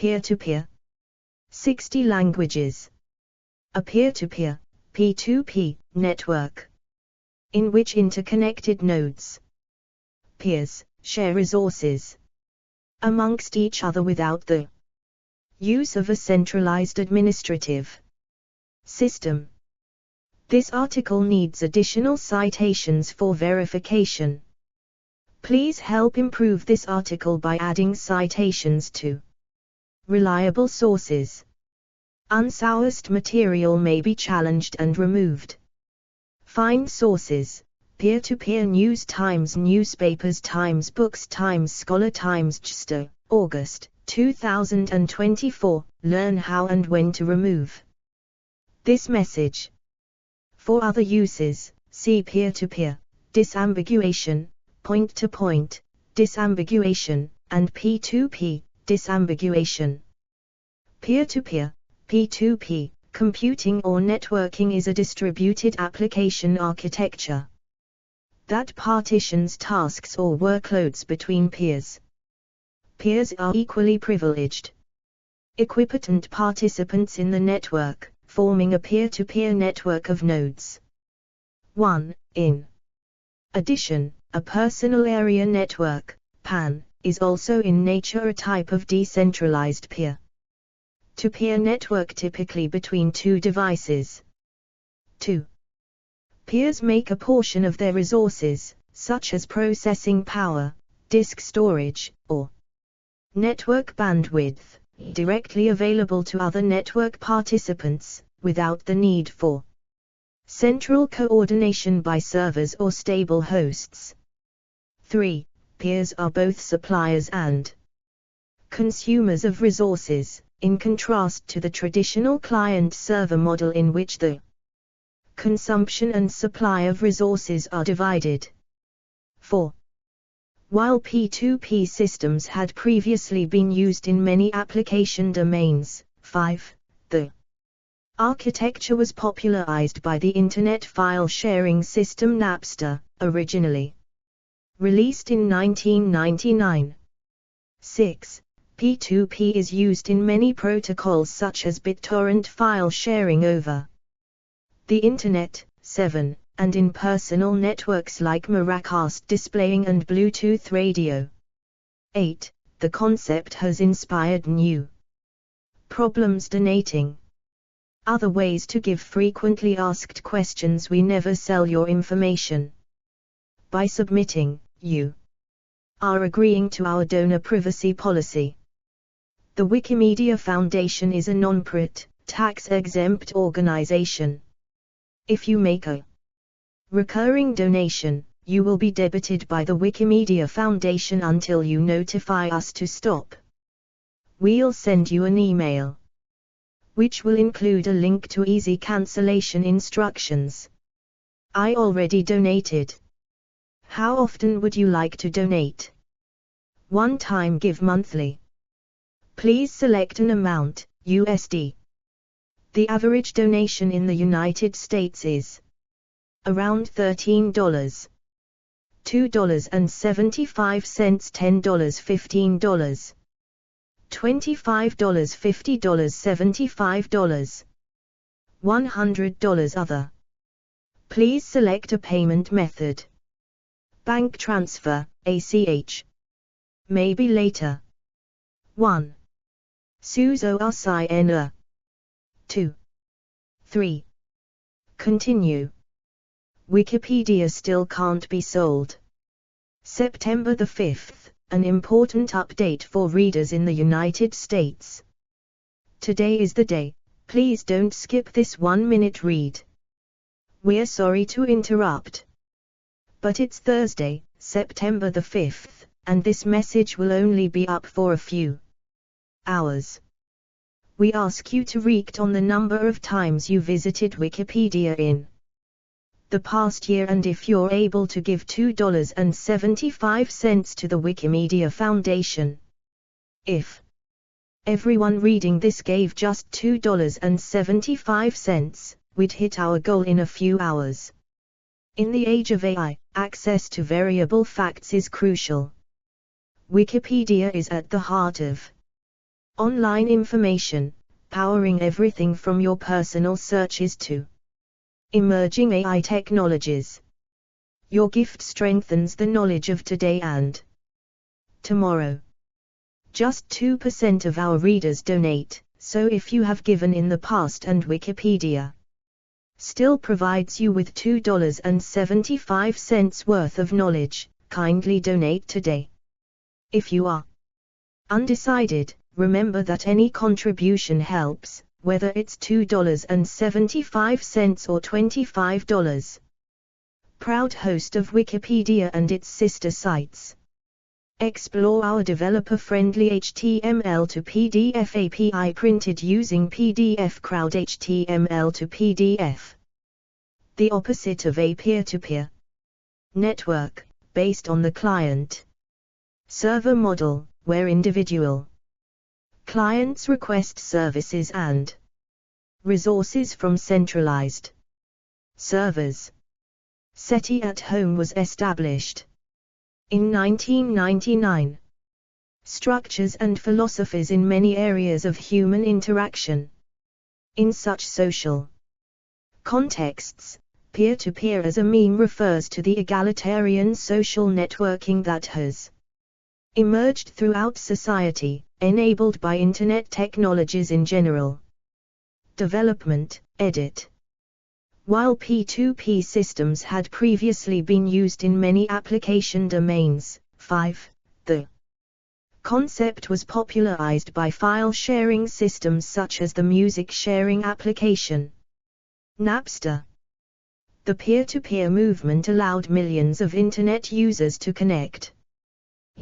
peer-to-peer. 60 languages. A peer-to-peer, P2P, network, in which interconnected nodes, peers, share resources amongst each other without the use of a centralized administrative system. This article needs additional citations for verification. Please help improve this article by adding citations to reliable sources. Unsourced material may be challenged and removed. Find sources: peer-to-peer news times newspapers times books times scholar times JSTOR, August 2024. Learn how and when to remove this message. For other uses, see peer-to-peer, disambiguation, point-to-point, disambiguation, and P2P, disambiguation. Peer-to-peer, P2P, computing or networking is a distributed application architecture that partitions tasks or workloads between peers. Peers are equally privileged, equipotent participants in the network, forming a peer-to-peer network of nodes. 1. In addition, a personal area network, PAN, is also in nature a type of decentralized peer-to-peer network typically between two devices. 2. Peers make a portion of their resources, such as processing power, disk storage, or network bandwidth, directly available to other network participants, without the need for central coordination by servers or stable hosts. 3. Peers are both suppliers and consumers of resources, in contrast to the traditional client-server model in which the consumption and supply of resources are divided. 4. While P2P systems had previously been used in many application domains, 5. The architecture was popularized by the Internet file sharing system Napster, originally released in 1999. 6. P2P is used in many protocols such as BitTorrent file sharing over the Internet. 7. And in personal networks like Miracast displaying and Bluetooth radio. 8. The concept has inspired new problems donating. Other ways to give frequently asked questions. We never sell your information. By submitting, you are agreeing to our donor privacy policy. The Wikimedia Foundation is a non-profit, tax-exempt organization. If you make a recurring donation, you will be debited by the Wikimedia Foundation until you notify us to stop. We'll send you an email, which will include a link to easy cancellation instructions. I already donated. How often would you like to donate? One time give monthly. Please select an amount, USD. The average donation in the United States is around $13, $2.75, $10, $15, $25, $50, $75, $100 other. Please select a payment method. Bank transfer, ACH. Maybe later. 1. Suzo RCN. 2. 3. Continue. Wikipedia still can't be sold. September the 5th, an important update for readers in the United States. Today is the day, please don't skip this 1-minute read. We're sorry to interrupt, but it's Thursday, September the 5th, and this message will only be up for a few hours. We ask you to read on the number of times you visited Wikipedia in the past year, and if you're able to give $2.75 to the Wikimedia Foundation. If everyone reading this gave just $2.75, we'd hit our goal in a few hours. In the age of AI, access to variable facts is crucial. Wikipedia is at the heart of Online information, powering everything from your personal searches to emerging AI technologies. Your gift strengthens the knowledge of today and tomorrow. Just 2% of our readers donate, so if you have given in the past and Wikipedia still provides you with $2.75 worth of knowledge, kindly donate today. If you are undecided, remember that any contribution helps, whether it's $2.75 or $25. Proud host of Wikipedia and its sister sites. Explore our developer-friendly HTML to PDF API printed using PDF Crowd HTML to PDF. The opposite of a peer-to-peer network, based on the client-server model, where individual clients request services and resources from centralized servers. SETI at Home was established in 1999. Structures and philosophies in many areas of human interaction. In such social contexts, peer-to-peer as a meme refers to the egalitarian social networking that has emerged throughout society, enabled by Internet technologies in general. Development, edit. While P2P systems had previously been used in many application domains, 5, the concept was popularized by file-sharing systems such as the music-sharing application Napster. The peer-to-peer movement allowed millions of Internet users to connect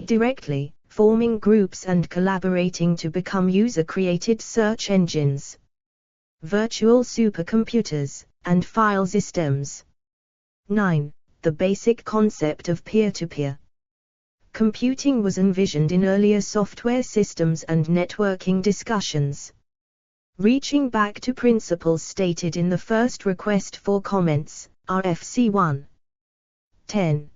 directly, forming groups and collaborating to become user-created search engines, virtual supercomputers, and file systems. 9. The basic concept of peer-to-peer computing was envisioned in earlier software systems and networking discussions, reaching back to principles stated in the first request for comments, RFC 1. 10.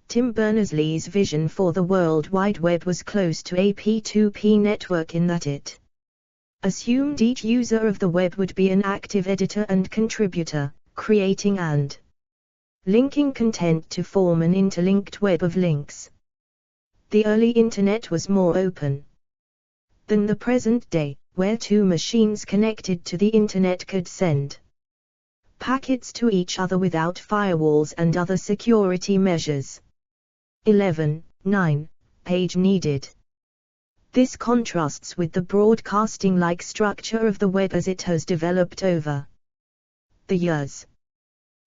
Tim Berners-Lee's vision for the World Wide Web was close to a P2P network in that it assumed each user of the web would be an active editor and contributor, creating and linking content to form an interlinked web of links. The early Internet was more open than the present day, where two machines connected to the Internet could send packets to each other without firewalls and other security measures. 11. 9. Page needed. This contrasts with the broadcasting-like structure of the web as it has developed over the years.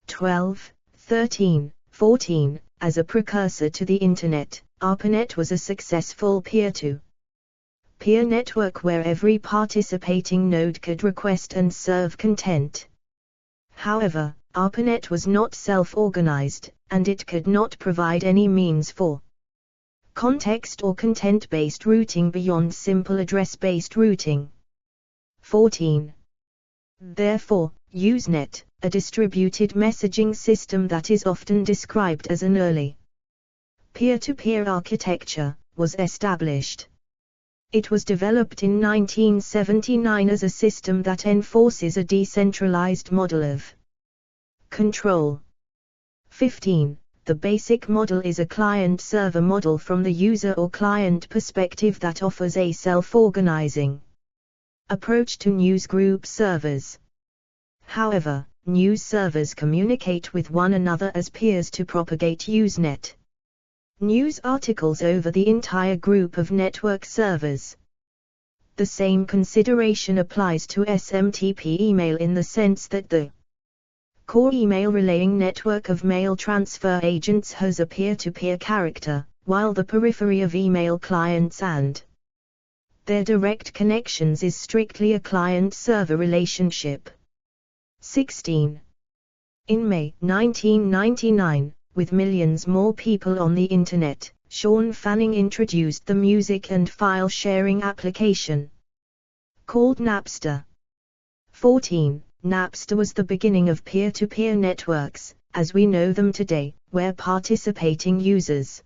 12, 13, 14. As a precursor to the Internet, ARPANET was a successful peer-to-peer network where every participating node could request and serve content. However, ARPANET was not self-organized, and it could not provide any means for context or content-based routing beyond simple address-based routing. 14. Therefore, Usenet, a distributed messaging system that is often described as an early peer-to-peer architecture, was established. It was developed in 1979 as a system that enforces a decentralized model of control. 15. The basic model is a client-server model from the user or client perspective that offers a self-organizing approach to newsgroup servers. However, news servers communicate with one another as peers to propagate Usenet news articles over the entire group of network servers. The same consideration applies to SMTP email in the sense that the core email relaying network of mail transfer agents has a peer-to-peer character, while the periphery of email clients and their direct connections is strictly a client-server relationship. 16. In May 1999, with millions more people on the Internet, Sean Fanning introduced the music and file sharing application called Napster. 14. Napster was the beginning of peer-to-peer networks, as we know them today, where participating users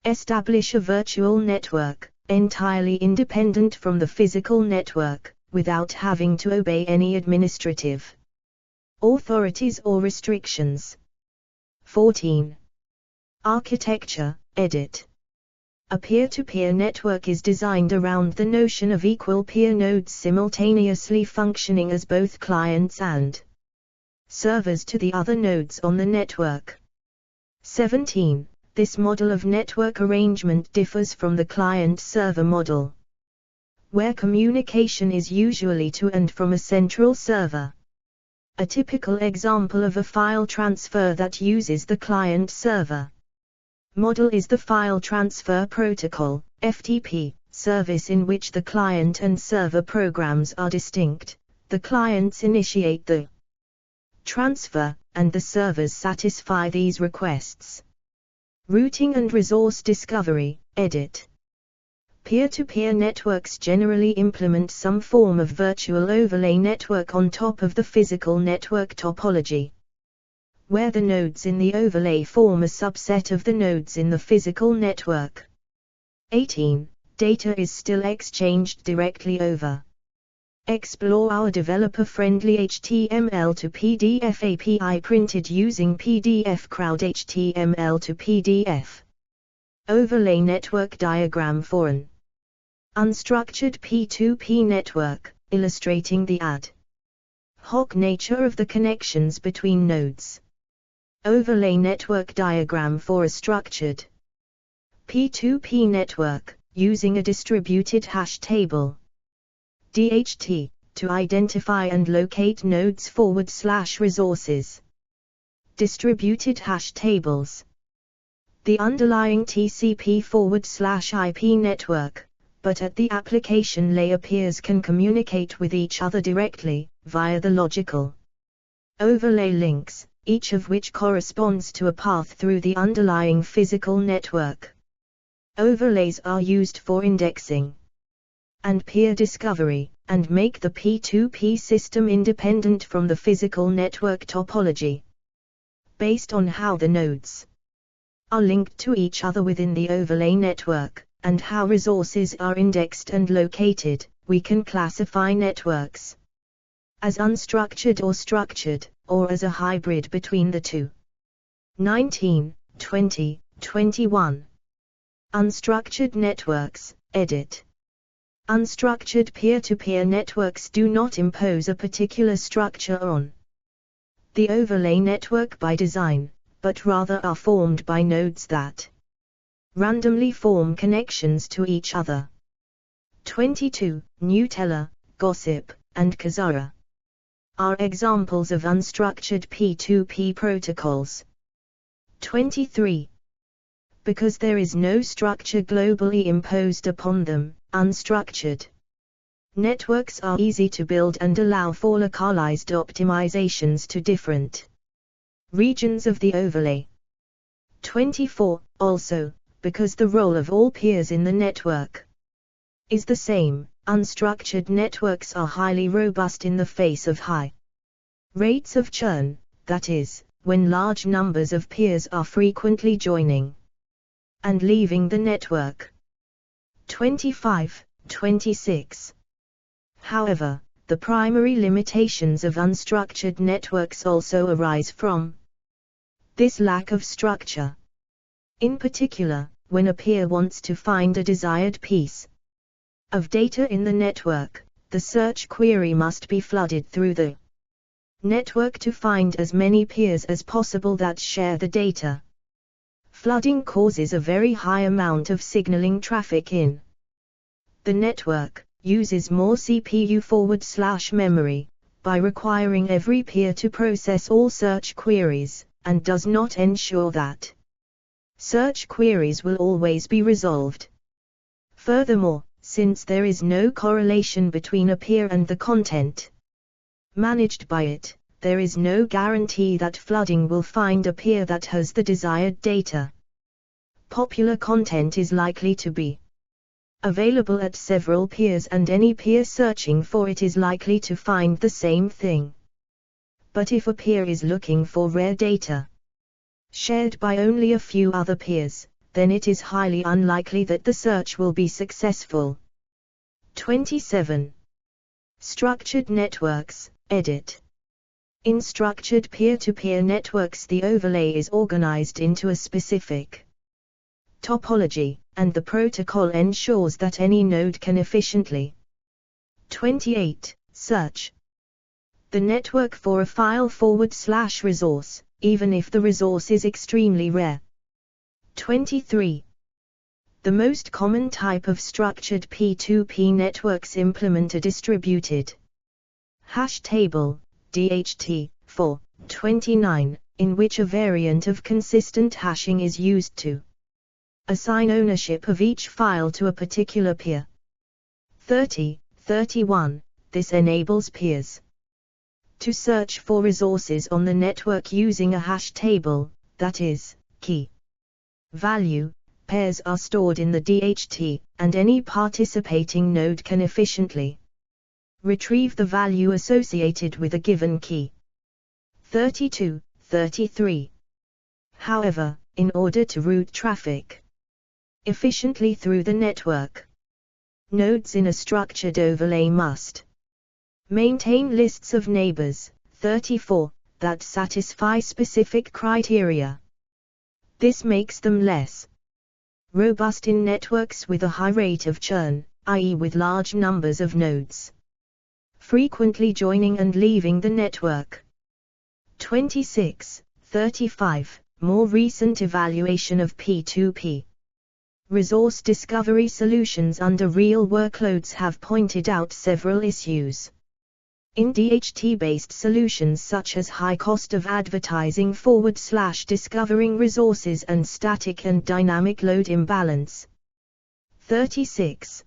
establish a virtual network, entirely independent from the physical network, without having to obey any administrative authorities or restrictions. 14. Architecture, edit. A peer-to-peer network is designed around the notion of equal peer nodes simultaneously functioning as both clients and servers to the other nodes on the network. 17. This model of network arrangement differs from the client-server model, where communication is usually to and from a central server. A typical example of a file transfer that uses the client-server model is the File Transfer Protocol, FTP, service in which the client and server programs are distinct. The clients initiate the transfer, and the servers satisfy these requests. Routing and resource discovery, edit. Peer-to-peer networks generally implement some form of virtual overlay network on top of the physical network topology, where the nodes in the overlay form a subset of the nodes in the physical network. 18. Data is still exchanged directly over. Explore our developer-friendly HTML to PDF API printed using PDF Crowd HTML to PDF. Overlay network diagram for an unstructured P2P network, illustrating the ad hoc nature of the connections between nodes. Overlay network diagram for a structured P2P network, using a distributed hash table. DHT, to identify and locate nodes / resources. Distributed hash tables. The underlying TCP / IP network, but at the application layer peers can communicate with each other directly, via the logical overlay links, each of which corresponds to a path through the underlying physical network. Overlays are used for indexing and peer discovery, and make the P2P system independent from the physical network topology. Based on how the nodes are linked to each other within the overlay network, and how resources are indexed and located, we can classify networks as unstructured or structured, or as a hybrid between the two. 19, 20, 21. Unstructured networks, edit. Unstructured peer-to-peer networks do not impose a particular structure on the overlay network by design, but rather are formed by nodes that randomly form connections to each other. 22. Gnutella, Gossip, and Kazara are examples of unstructured P2P protocols. 23. Because there is no structure globally imposed upon them, unstructured networks are easy to build and allow for localized optimizations to different regions of the overlay. 24. Also, because the role of all peers in the network is the same, unstructured networks are highly robust in the face of high rates of churn, that is, when large numbers of peers are frequently joining and leaving the network. 25, 26. However, the primary limitations of unstructured networks also arise from this lack of structure. In particular, when a peer wants to find a desired piece of data in the network, the search query must be flooded through the network to find as many peers as possible that share the data. Flooding causes a very high amount of signaling traffic in the network, uses more CPU /memory, by requiring every peer to process all search queries, and does not ensure that search queries will always be resolved. Furthermore, since there is no correlation between a peer and the content managed by it, there is no guarantee that flooding will find a peer that has the desired data. Popular content is likely to be available at several peers, and any peer searching for it is likely to find the same thing. But if a peer is looking for rare data shared by only a few other peers, then it is highly unlikely that the search will be successful. 27. Structured networks, edit. In structured peer-to-peer networks, the overlay is organized into a specific topology, and the protocol ensures that any node can efficiently. 28. Search the network for a file/resource, even if the resource is extremely rare. 23. The most common type of structured P2P networks implement a distributed hash table, DHT, for 29, in which a variant of consistent hashing is used to assign ownership of each file to a particular peer. 31. This enables peers to search for resources on the network using a hash table, that is, key value pairs are stored in the DHT, and any participating node can efficiently retrieve the value associated with a given key. 33. However, in order to route traffic efficiently through the network, nodes in a structured overlay must maintain lists of neighbors, 34, that satisfy specific criteria. This makes them less robust in networks with a high rate of churn, i.e. with large numbers of nodes frequently joining and leaving the network. 35. More recent evaluation of P2P resource discovery solutions under real workloads have pointed out several issues. In DHT-based solutions such as high cost of advertising / discovering resources and static and dynamic load imbalance. 36.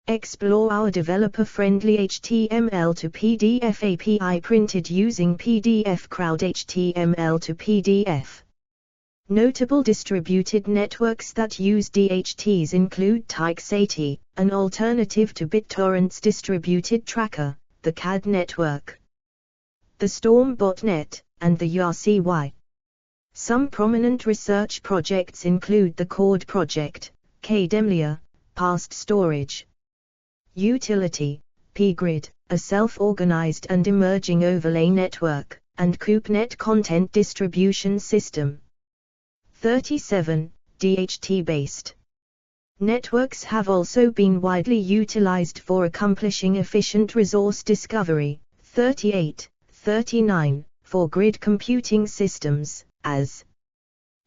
Explore our developer-friendly HTML to PDF API printed using PDF Crowd HTML to PDF. Notable distributed networks that use DHTs include TikesAT, an alternative to BitTorrent's distributed tracker, the CAD network, the Storm botnet, and the URCY. Some prominent research projects include the Cord project, KDemlia, Past Storage Utility, pgrid, a self-organized and emerging overlay network, and KubeNet content distribution system. 37. DHT-based networks have also been widely utilized for accomplishing efficient resource discovery. 39. For grid computing systems, as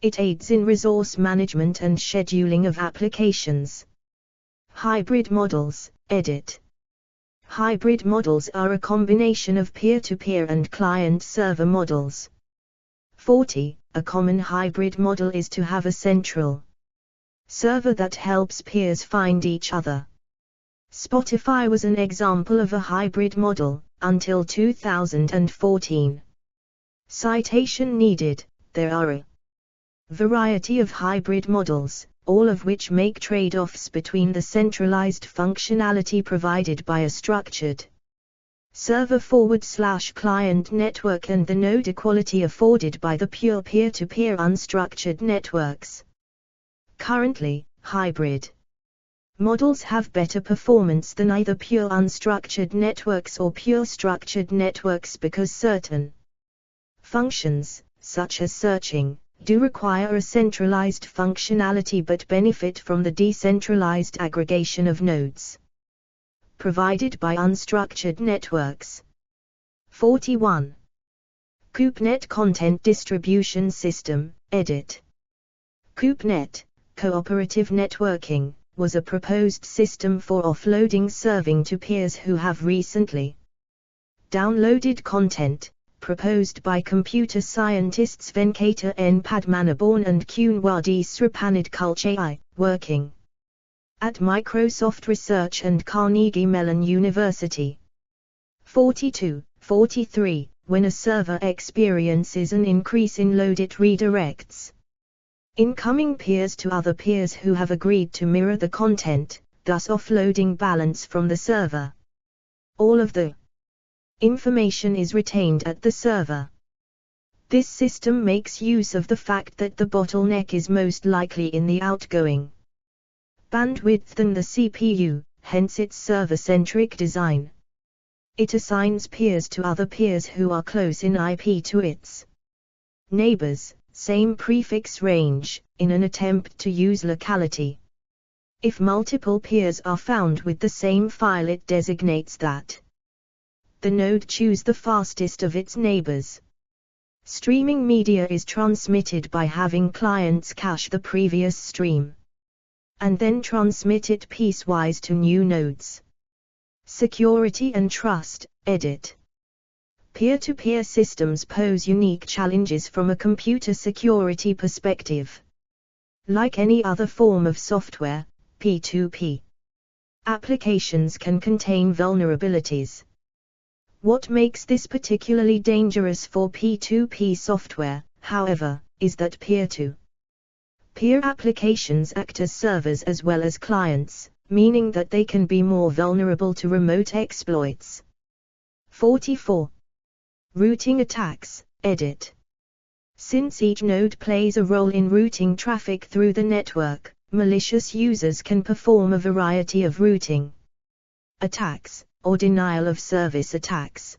it aids in resource management and scheduling of applications. Hybrid models, edit. Hybrid models are a combination of peer-to-peer and client-server models. 40. A common hybrid model is to have a central server that helps peers find each other. Spotify was an example of a hybrid model, until 2014. Citation needed. There are a variety of hybrid models, all of which make trade-offs between the centralized functionality provided by a structured server / client network and the node equality afforded by the pure peer-to-peer unstructured networks. Currently, hybrid models have better performance than either pure unstructured networks or pure structured networks because certain functions, such as searching, do require a centralized functionality but benefit from the decentralized aggregation of nodes provided by unstructured networks. 41. KubeNet Content Distribution System, edit. KubeNet, Cooperative Networking, was a proposed system for offloading serving to peers who have recently downloaded content, proposed by computer scientists Venkata N. Padmanabhan and Kunwadi Sripanid Kulchai, working at Microsoft Research and Carnegie Mellon University. 43. When a server experiences an increase in load, it redirects incoming peers to other peers who have agreed to mirror the content, thus offloading balance from the server. All of the information is retained at the server. This system makes use of the fact that the bottleneck is most likely in the outgoing bandwidth than the CPU, hence its server-centric design. It assigns peers to other peers who are close in IP to its neighbors, same prefix range, in an attempt to use locality. If multiple peers are found with the same file, it designates that the node choose the fastest of its neighbors. Streaming media is transmitted by having clients cache the previous stream and then transmit it piecewise to new nodes. Security and trust, edit. Peer-to-peer systems pose unique challenges from a computer security perspective. Like any other form of software, P2P applications can contain vulnerabilities. What makes this particularly dangerous for P2P software, however, is that peer-to-peer applications act as servers as well as clients, meaning that they can be more vulnerable to remote exploits. 44. Routing attacks, edit. Since each node plays a role in routing traffic through the network, malicious users can perform a variety of routing attacks, or denial of service attacks.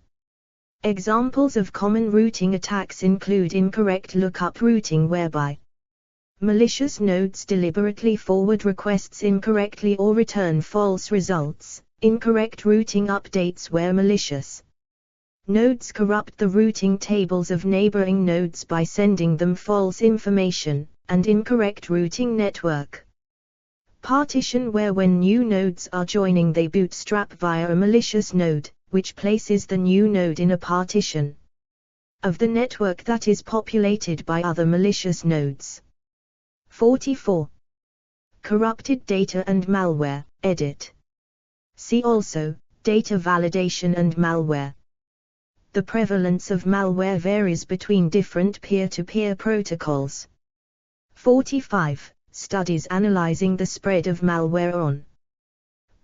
Examples of common routing attacks include incorrect lookup routing, whereby malicious nodes deliberately forward requests incorrectly or return false results, incorrect routing updates where malicious nodes corrupt the routing tables of neighboring nodes by sending them false information, and incorrect routing network partition where when new nodes are joining they bootstrap via a malicious node, which places the new node in a partition of the network that is populated by other malicious nodes. 44. Corrupted data and malware, edit. See also, data validation and malware. The prevalence of malware varies between different peer-to-peer protocols. 45. Studies analyzing the spread of malware on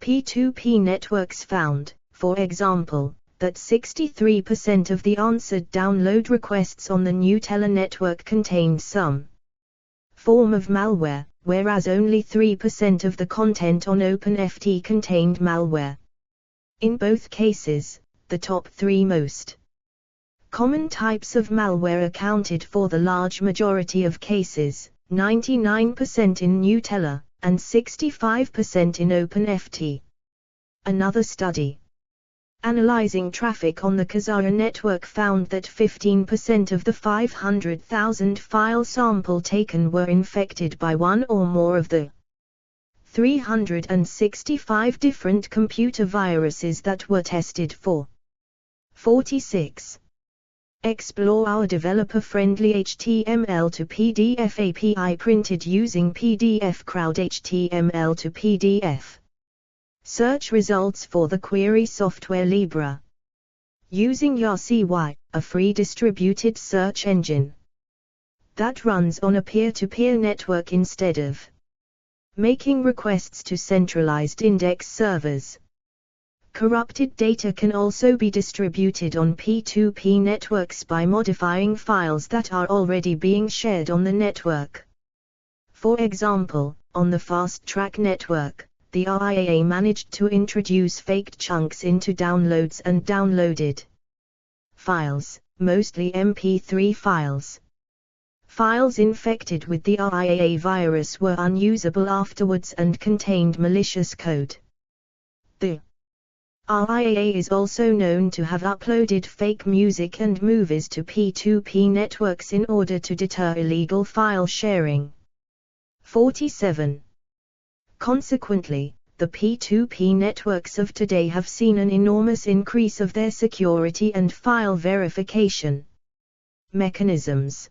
P2P networks found, for example, that 63% of the answered download requests on the Nutella network contained some form of malware, whereas only 3% of the content on OpenFT contained malware. In both cases, the top three most common types of malware accounted for the large majority of cases, 99% in Nutella, and 65% in OpenFT. Another study analyzing traffic on the Kazara network found that 15% of the 500,000 file sample taken were infected by one or more of the 365 different computer viruses that were tested for. 46. Explore our developer-friendly HTML to PDF API printed using PDF Crowd HTML to PDF. Search results for the query software Libra. Using YaCY, a free distributed search engine that runs on a peer-to-peer network instead of making requests to centralized index servers. Corrupted data can also be distributed on P2P networks by modifying files that are already being shared on the network. For example, on the Fast Track network, the RIAA managed to introduce faked chunks into downloads and downloaded files, mostly MP3 files. Files infected with the RIAA virus were unusable afterwards and contained malicious code. The RIAA is also known to have uploaded fake music and movies to P2P networks in order to deter illegal file sharing. 47. Consequently, the P2P networks of today have seen an enormous increase of their security and file verification mechanisms.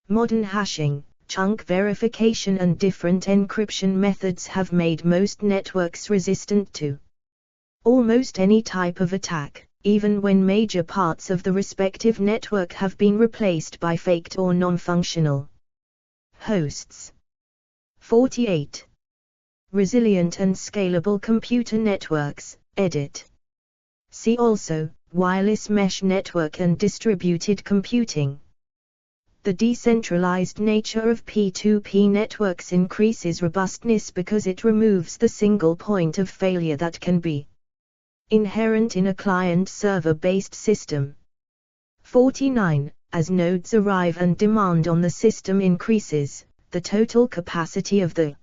Modern hashing, chunk verification and different encryption methods have made most networks resistant to almost any type of attack, even when major parts of the respective network have been replaced by faked or non-functional hosts. 48. Resilient and scalable computer networks, edit. See also, wireless mesh network and distributed computing. The decentralized nature of P2P networks increases robustness because it removes the single point of failure that can be inherent in a client-server-based system. 49. As nodes arrive and demand on the system increases, the total capacity of the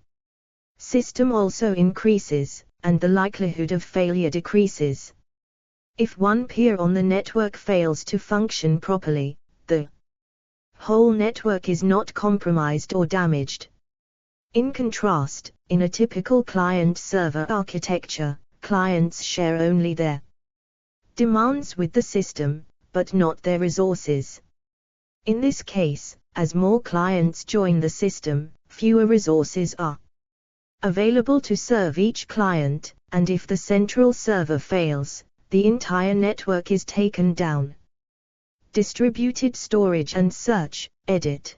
system also increases, and the likelihood of failure decreases. If one peer on the network fails to function properly, the whole network is not compromised or damaged. In contrast, in a typical client-server architecture, clients share only their demands with the system, but not their resources. In this case, as more clients join the system, fewer resources are available to serve each client, and if the central server fails, the entire network is taken down. Distributed storage and search, edit.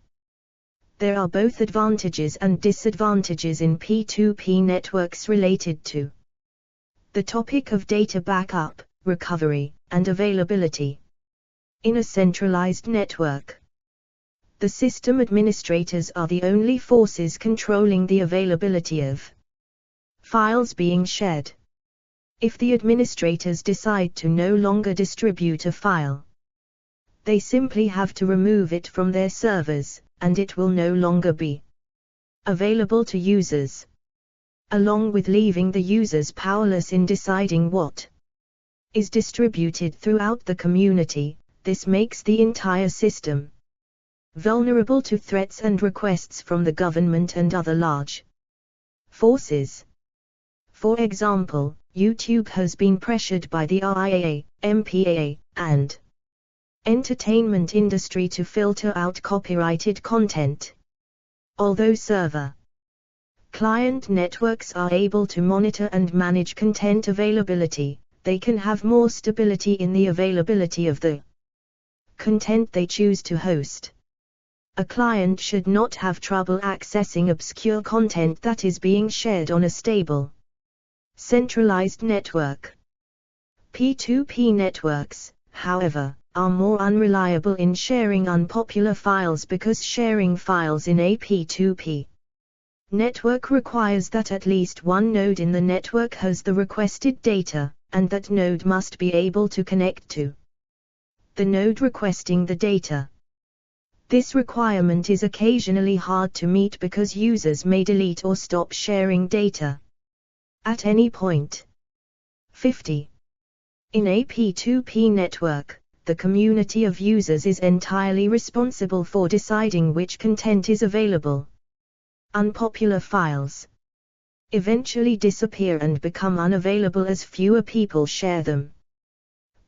There are both advantages and disadvantages in P2P networks related to the topic of data backup, recovery, and availability. In a centralized network, the system administrators are the only forces controlling the availability of files being shared. If the administrators decide to no longer distribute a file, they simply have to remove it from their servers, and it will no longer be available to users. Along with leaving the users powerless in deciding what is distributed throughout the community, this makes the entire system vulnerable to threats and requests from the government and other large forces. For example, YouTube has been pressured by the RIAA, MPAA, and entertainment industry to filter out copyrighted content. Although server-client networks are able to monitor and manage content availability, they can have more stability in the availability of the content they choose to host. A client should not have trouble accessing obscure content that is being shared on a stable, centralized network. P2P networks, however, are more unreliable in sharing unpopular files because sharing files in a P2P network requires that at least one node in the network has the requested data, and that node must be able to connect to the node requesting the data. This requirement is occasionally hard to meet because users may delete or stop sharing data at any point. 50. In a P2P network, the community of users is entirely responsible for deciding which content is available. Unpopular files eventually disappear and become unavailable as fewer people share them.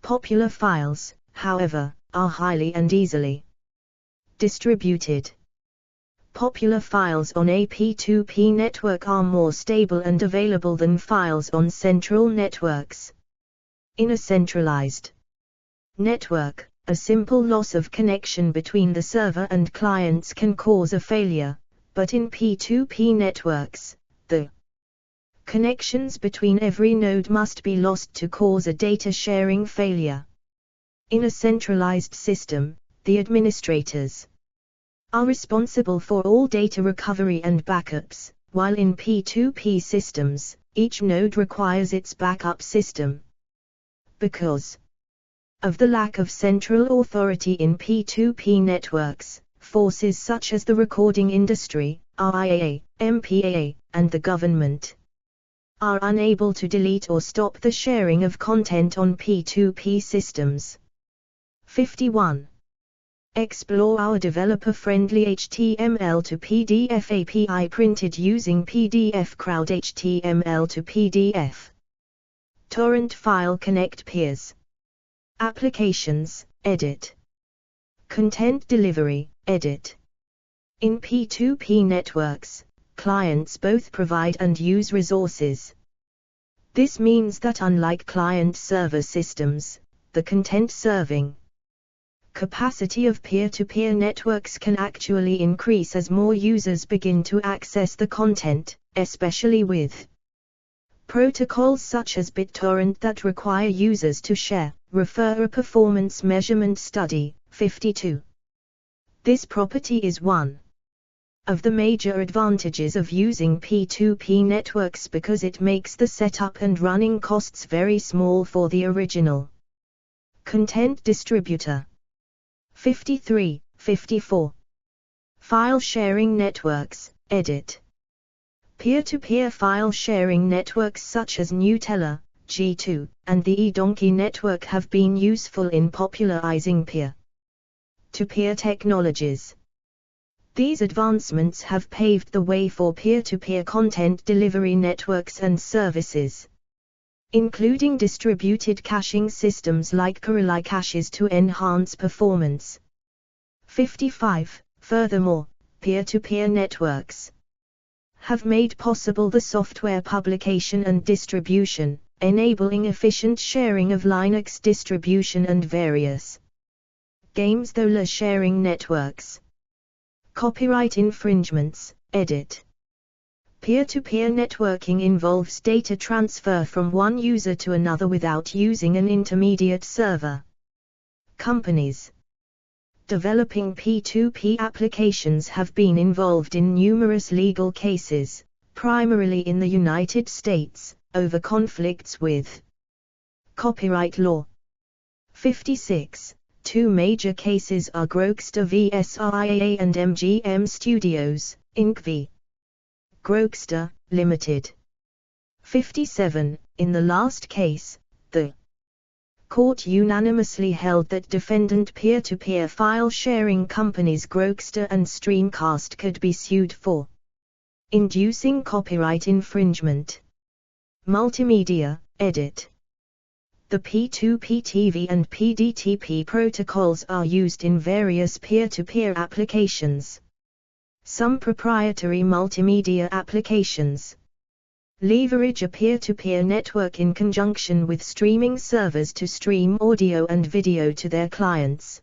Popular files, however, are highly and easily distributed. Popular files on a P2P network are more stable and available than files on central networks. In a centralized network, a simple loss of connection between the server and clients can cause a failure, but in P2P networks, the connections between every node must be lost to cause a data sharing failure. In a centralized system, the administrators are responsible for all data recovery and backups, while in P2P systems, each node requires its backup system. Because of the lack of central authority in P2P networks, forces such as the recording industry, RIAA, MPAA, and the government are unable to delete or stop the sharing of content on P2P systems. 51. Explore our developer-friendly HTML to PDF API printed using PDF Crowd HTML to PDF. Torrent file connect peers. Applications, edit. Content delivery, edit. In P2P networks, clients both provide and use resources. This means that unlike client-server systems, the content serving capacity of peer-to-peer networks can actually increase as more users begin to access the content, especially with protocols such as BitTorrent that require users to share, refer a performance measurement study. 52. This property is one of the major advantages of using P2P networks because it makes the setup and running costs very small for the original content distributor. 54. File sharing networks, edit. Peer-to-peer file sharing networks such as Gnutella, G2, and the eDonkey network have been useful in popularizing peer-to-peer technologies. These advancements have paved the way for peer-to-peer content delivery networks and services, including distributed caching systems like Corelli caches to enhance performance. 55. Furthermore, peer-to-peer networks have made possible the software publication and distribution, enabling efficient sharing of Linux distribution and various games through sharing networks. Copyright infringements, edit. Peer-to-peer networking involves data transfer from one user to another without using an intermediate server. Companies developing P2P applications have been involved in numerous legal cases, primarily in the United States, over conflicts with copyright law. 56. Two major cases are Grokster v. SIAA and MGM Studios, Inc. v. Grokster, Limited. 57. In the last case, the court unanimously held that defendant peer-to-peer file sharing companies Grokster and Streamcast could be sued for inducing copyright infringement. Multimedia, edit. The P2P TV and PDTP protocols are used in various peer-to-peer applications. Some proprietary multimedia applications leverage a peer-to-peer network in conjunction with streaming servers to stream audio and video to their clients.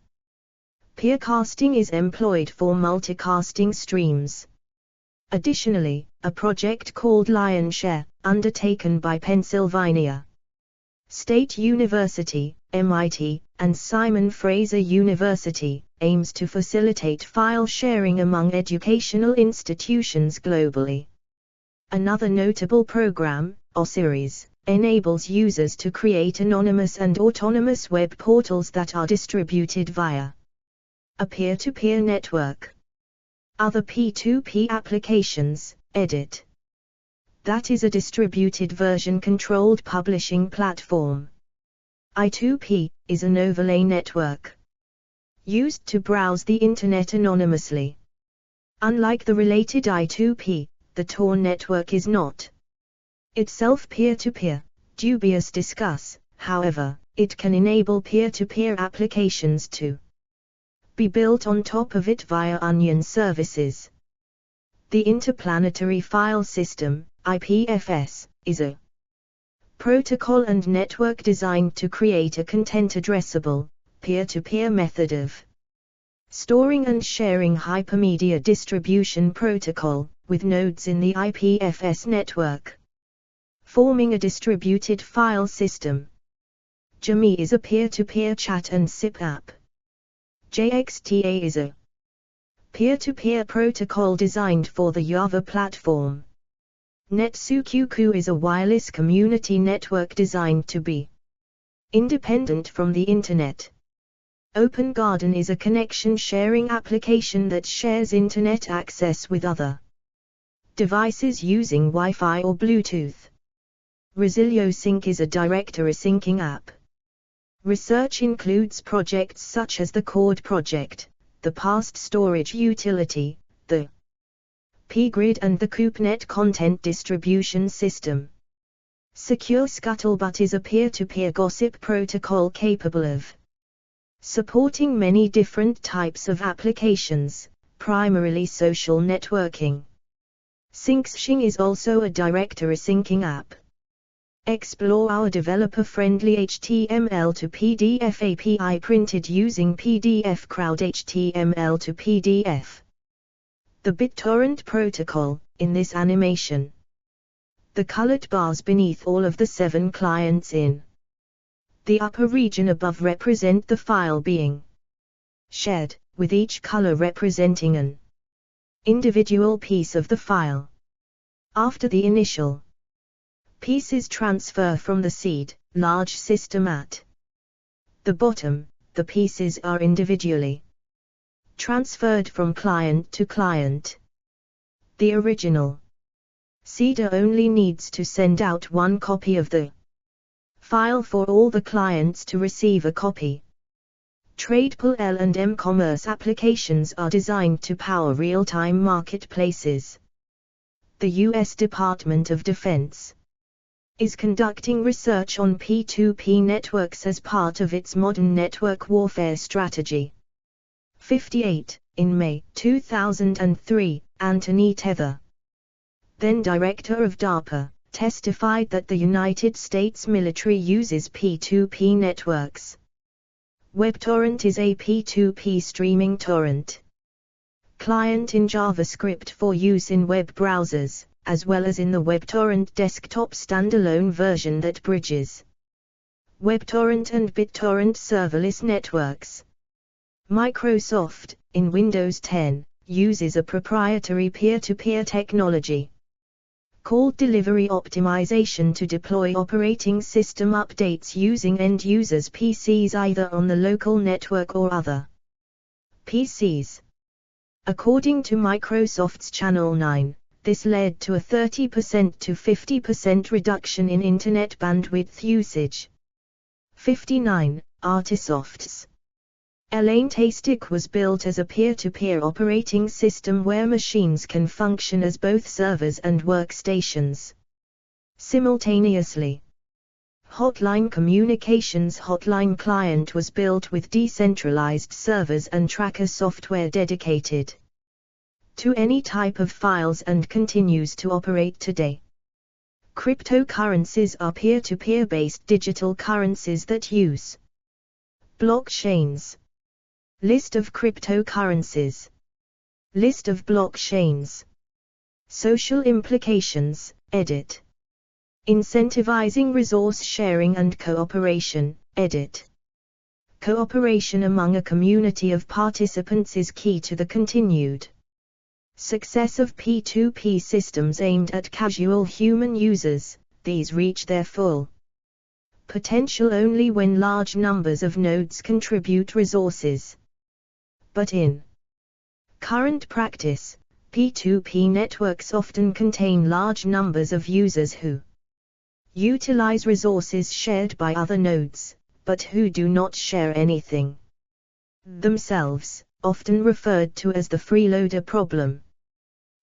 Peercasting is employed for multicasting streams. Additionally, a project called Lionshare, undertaken by Pennsylvania State University, MIT, and Simon Fraser University, aims to facilitate file sharing among educational institutions globally. Another notable program, OSeries, enables users to create anonymous and autonomous web portals that are distributed via a peer-to-peer network. Other P2P applications, edit. That is a distributed version controlled publishing platform. I2P is an overlay network used to browse the Internet anonymously. Unlike the related I2P, the Tor network is not itself peer-to-peer. Dubious discuss, however, it can enable peer-to-peer applications to be built on top of it via onion services. The Interplanetary File System, IPFS, is a protocol and network designed to create a content-addressable, peer-to-peer method of storing and sharing hypermedia distribution protocol, with nodes in the IPFS network, forming a distributed file system. JME is a peer-to-peer chat and SIP app. JXTA is a peer-to-peer protocol designed for the Java platform. Netsukuku is a wireless community network designed to be independent from the Internet. OpenGarden is a connection-sharing application that shares Internet access with other devices using Wi-Fi or Bluetooth. ResilioSync is a directory syncing app. Research includes projects such as the Cord project, the Past Storage Utility, the pgrid and the CoopNet content distribution system. Secure Scuttlebutt is a peer-to-peer gossip protocol capable of supporting many different types of applications, primarily social networking. SyncShing is also a directory syncing app. Explore our developer-friendly HTML to PDF API printed using PDF Crowd HTML to PDF. The BitTorrent protocol, in this animation. The colored bars beneath all of the 7 clients in the upper region above represent the file being shared, with each color representing an individual piece of the file. After the initial pieces transfer from the seed, large system at the bottom, the pieces are individually transferred from client to client. The original seeder only needs to send out one copy of the file for all the clients to receive a copy. TradePool L&M commerce applications are designed to power real-time marketplaces. The U.S. Department of Defense is conducting research on P2P networks as part of its modern network warfare strategy. 58. In May 2003, Anthony Tether, then director of DARPA, testified that the United States military uses P2P networks. WebTorrent is a P2P streaming torrent client in JavaScript for use in web browsers, as well as in the WebTorrent desktop standalone version that bridges WebTorrent and BitTorrent serverless networks. Microsoft, in Windows 10, uses a proprietary peer-to-peer technology called delivery optimization to deploy operating system updates using end users' PCs either on the local network or other PCs. According to Microsoft's Channel 9, this led to a 30% to 50% reduction in internet bandwidth usage. 59. Artisoft's Elaine-Tastic was built as a peer-to-peer operating system where machines can function as both servers and workstations simultaneously. Hotline Communications Hotline Client was built with decentralized servers and tracker software dedicated to any type of files and continues to operate today. Cryptocurrencies are peer-to-peer based digital currencies that use blockchains. List of cryptocurrencies. List of blockchains. Social implications, edit. Incentivizing resource sharing and cooperation, edit. Cooperation among a community of participants is key to the continued success of P2P systems aimed at casual human users. These reach their full potential only when large numbers of nodes contribute resources. But in current practice, P2P networks often contain large numbers of users who utilize resources shared by other nodes, but who do not share anything themselves, often referred to as the freeloader problem.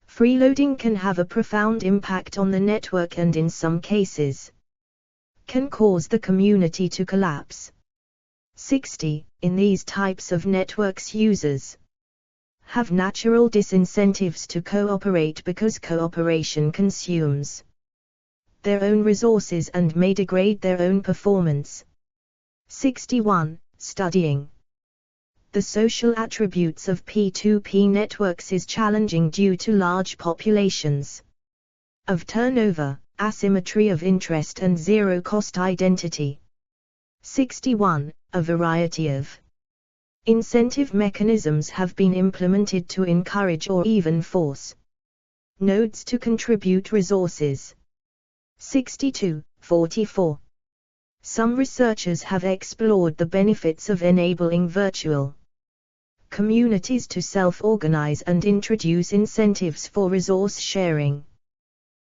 Freeloading can have a profound impact on the network and in some cases can cause the community to collapse. 60. In these types of networks, users have natural disincentives to cooperate because cooperation consumes their own resources and may degrade their own performance. 61. Studying the social attributes of P2P networks is challenging due to large populations of turnover, asymmetry of interest and zero-cost identity. 61. A variety of incentive mechanisms have been implemented to encourage or even force nodes to contribute resources. 62. 44. Some researchers have explored the benefits of enabling virtual communities to self-organize and introduce incentives for resource sharing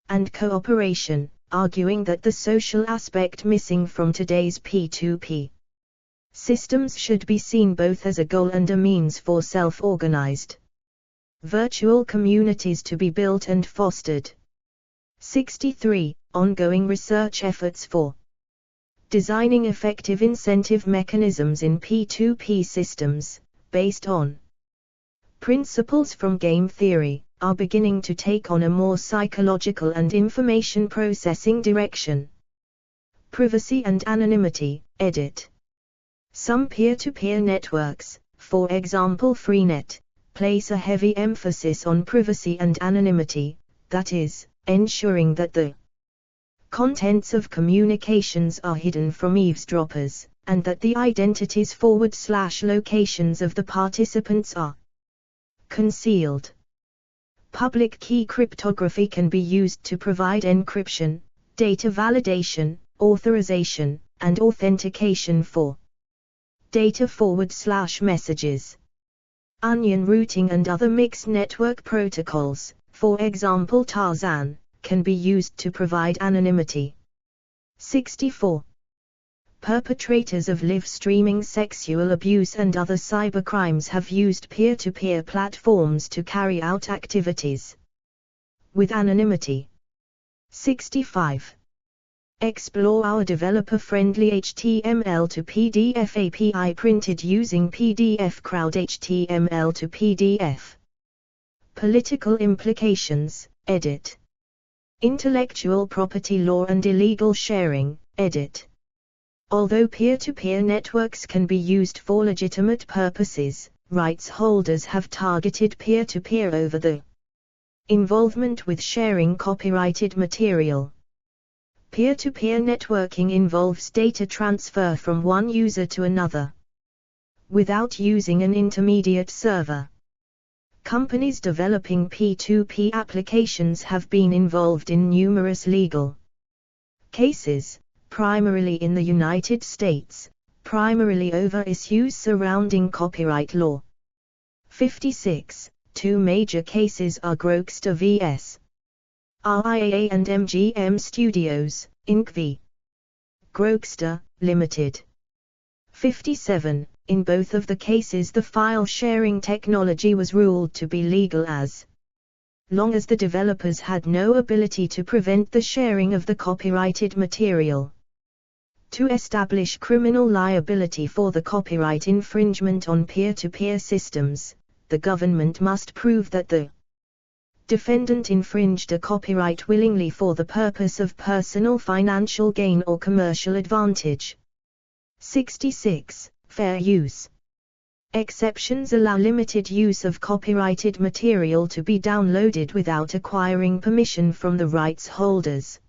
and cooperation, arguing that the social aspect missing from today's P2P systems should be seen both as a goal and a means for self-organized virtual communities to be built and fostered. 63. Ongoing research efforts for designing effective incentive mechanisms in P2P systems, based on principles from game theory, are beginning to take on a more psychological and information processing direction. Privacy and anonymity, edit. Some peer-to-peer networks, for example Freenet, place a heavy emphasis on privacy and anonymity, that is, ensuring that the contents of communications are hidden from eavesdroppers, and that the identities/locations of the participants are concealed. Public key cryptography can be used to provide encryption, data validation, authorization, and authentication for data/messages. Onion routing and other mixed network protocols, for example Tarzan, can be used to provide anonymity. 64. Perpetrators of live streaming sexual abuse and other cybercrimes have used peer-to-peer platforms to carry out activities with anonymity. 65. Explore our developer-friendly HTML to PDF API printed using PDF Crowd HTML to PDF. Political implications, edit. Intellectual property law and illegal sharing, edit. Although peer-to-peer networks can be used for legitimate purposes, rights holders have targeted peer-to-peer over the involvement with sharing copyrighted material. Peer-to-peer networking involves data transfer from one user to another without using an intermediate server. Companies developing P2P applications have been involved in numerous legal cases, primarily in the United States, primarily over issues surrounding copyright law. 56. Two major cases are Grokster vs. RIAA and MGM Studios, Inc. v. Grokster, Limited. 57. In both of the cases the file sharing technology was ruled to be legal as long as the developers had no ability to prevent the sharing of the copyrighted material. To establish criminal liability for the copyright infringement on peer-to-peer systems, the government must prove that the defendant infringed a copyright willingly for the purpose of personal financial gain or commercial advantage. 66. Fair use. Exceptions allow limited use of copyrighted material to be downloaded without acquiring permission from the rights holders.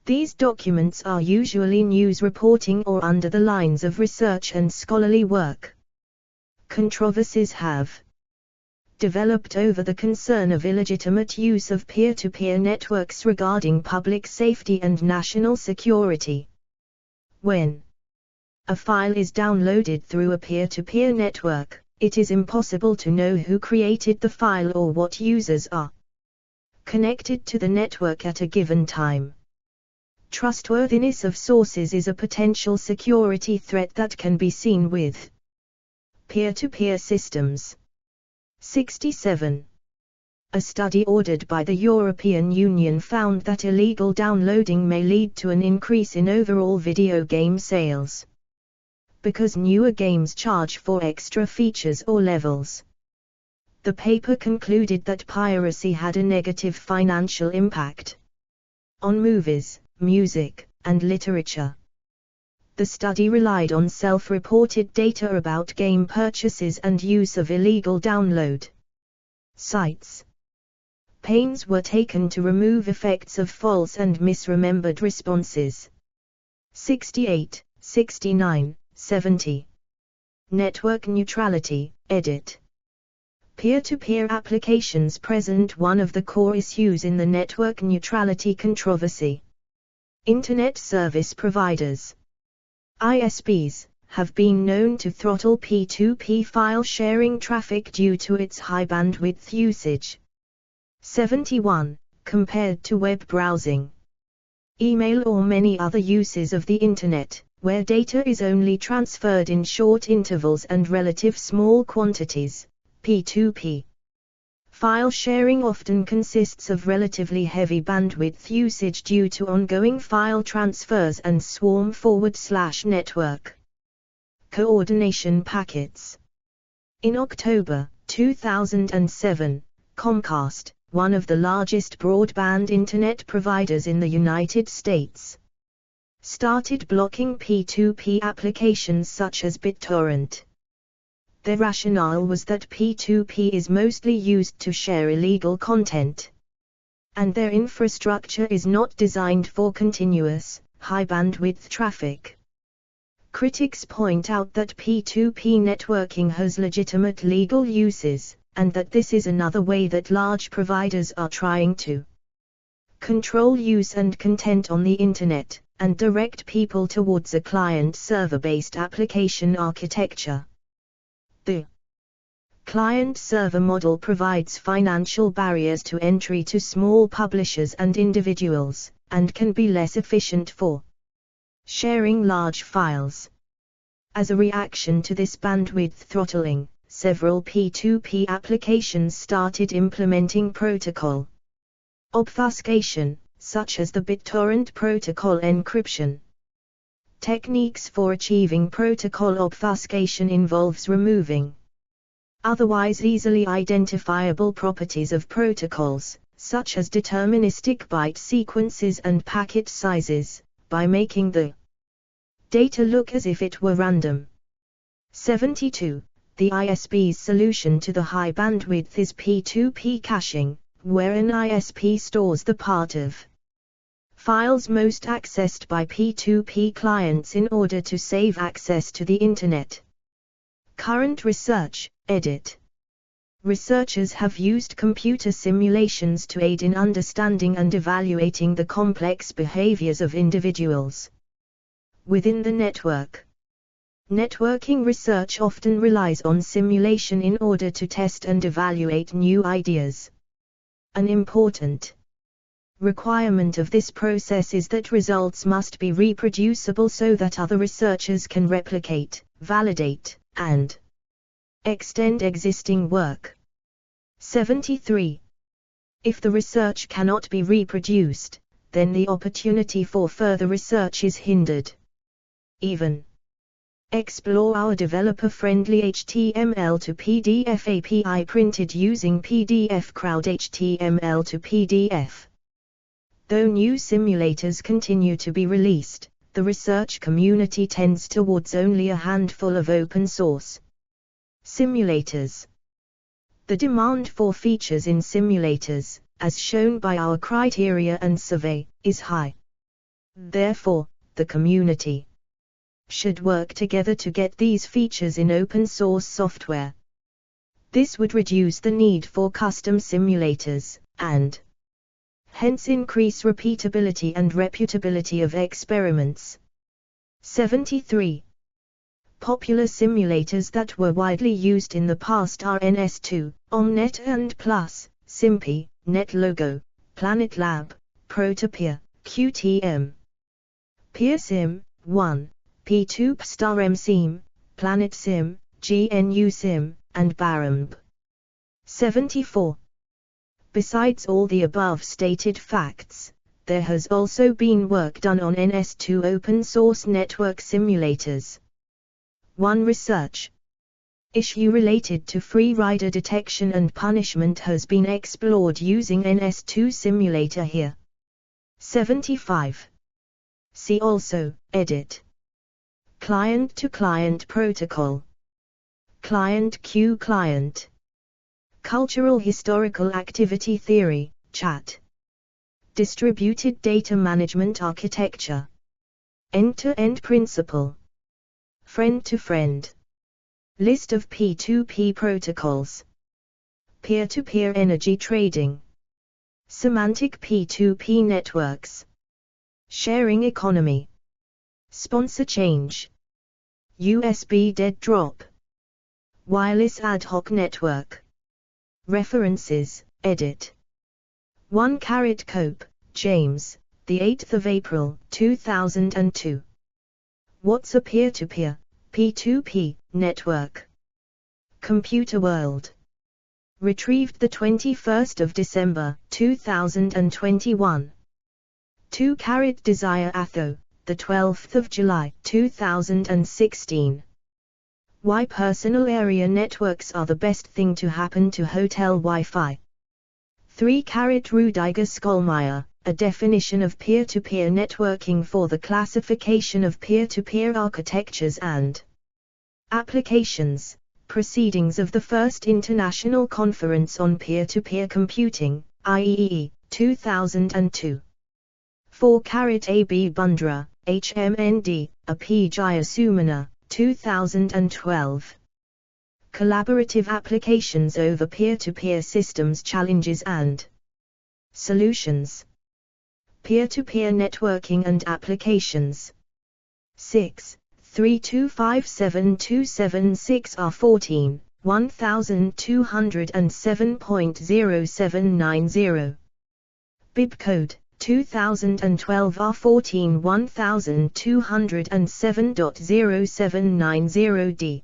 These documents are usually news reporting or under the lines of research and scholarly work. Controversies have developed over the concern of illegitimate use of peer-to-peer networks regarding public safety and national security. When a file is downloaded through a peer-to-peer network, it is impossible to know who created the file or what users are connected to the network at a given time. Trustworthiness of sources is a potential security threat that can be seen with peer-to-peer systems. 67. A study ordered by the European Union found that illegal downloading may lead to an increase in overall video game sales, because newer games charge for extra features or levels. The paper concluded that piracy had a negative financial impact on movies, music, and literature. The study relied on self-reported data about game purchases and use of illegal download sites. Pains were taken to remove effects of false and misremembered responses. 68, 69, 70. Network neutrality, edit. Peer-to-peer applications present one of the core issues in the network neutrality controversy. Internet service providers, ISPs, have been known to throttle P2P file sharing traffic due to its high bandwidth usage. 71. Compared to web browsing, email or many other uses of the Internet, where data is only transferred in short intervals and relative small quantities, P2P file sharing often consists of relatively heavy bandwidth usage due to ongoing file transfers and swarm forward/network coordination packets. In October 2007, Comcast, one of the largest broadband internet providers in the United States, started blocking P2P applications such as BitTorrent. Their rationale was that P2P is mostly used to share illegal content, and their infrastructure is not designed for continuous, high-bandwidth traffic. Critics point out that P2P networking has legitimate legal uses, and that this is another way that large providers are trying to control use and content on the Internet, and direct people towards a client-server-based application architecture. The client-server model provides financial barriers to entry to small publishers and individuals, and can be less efficient for sharing large files. As a reaction to this bandwidth throttling, several P2P applications started implementing protocol obfuscation, such as the BitTorrent protocol encryption. Techniques for achieving protocol obfuscation involves removing otherwise easily identifiable properties of protocols, such as deterministic byte sequences and packet sizes, by making the data look as if it were random. 72. The ISP's solution to the high bandwidth is P2P caching, where an ISP stores the part of files most accessed by P2P clients in order to save access to the Internet. Current research, edit. Researchers have used computer simulations to aid in understanding and evaluating the complex behaviors of individuals within the network. Networking research often relies on simulation in order to test and evaluate new ideas. An important requirement of this process is that results must be reproducible so that other researchers can replicate, validate, and extend existing work. 73. If the research cannot be reproduced, then the opportunity for further research is hindered. Even. Explore our developer-friendly HTML to PDF API printed using PDF Crowd HTML to PDF. Though new simulators continue to be released, the research community tends towards only a handful of open-source simulators. The demand for features in simulators, as shown by our criteria and survey, is high. Therefore, the community should work together to get these features in open-source software. This would reduce the need for custom simulators, and hence increase repeatability and reputability of experiments. 73. Popular simulators that were widely used in the past are NS2, Omnet and Plus, Simpy, NetLogo, PlanetLab, Protopia, QTM, PeerSim, 1, P2P Star MSim, PlanetSim, GNUSim, and Barumb. 74. Besides all the above stated facts, there has also been work done on NS2 open-source network simulators. 1. Research issue related to free rider detection and punishment has been explored using NS2 simulator here. 75. See also, edit. Client-to-client protocol. Client Q client. Cultural historical activity theory, chat. Distributed data management architecture. End-to-end principle. Friend-to-friend. List of P2P protocols. Peer-to-peer energy trading. Semantic P2P networks. Sharing economy. Sponsor change. USB dead drop. Wireless ad hoc network. References, edit. 1 Cope, James, the 8th of April, 2002. What's a peer-to-peer, P2P, network? Computer World. Retrieved the 21st of December, 2021. 2 Desire Atho, the 12th of July, 2016. Why personal area networks are the best thing to happen to hotel Wi-Fi. 3 Rudiger Skollmeyer, a definition of peer-to-peer networking for the classification of peer-to-peer architectures and applications, proceedings of the First International Conference on Peer-to-Peer Computing, IEEE, 2002. 4 A.B. Bundra, HMND, A P. Jayasumana, 2012. Collaborative Applications over Peer-to-Peer Systems Challenges and Solutions. Peer-to-Peer Networking and Applications. 6. 3257276R14, 1207.0790. Bibcode 2012 R14 1207.0790D.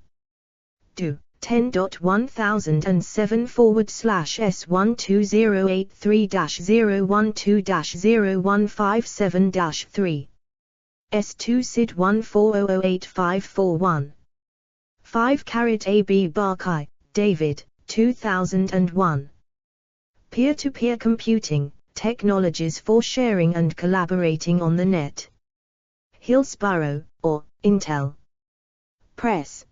Do 10.1007/S12083-012-017-3. S2 SID 140085541. 5 AB Barkai, David, 2001. Peer-to-Peer Computing, Technologies for Sharing and Collaborating on the Net. Hillsborough, or Intel Press.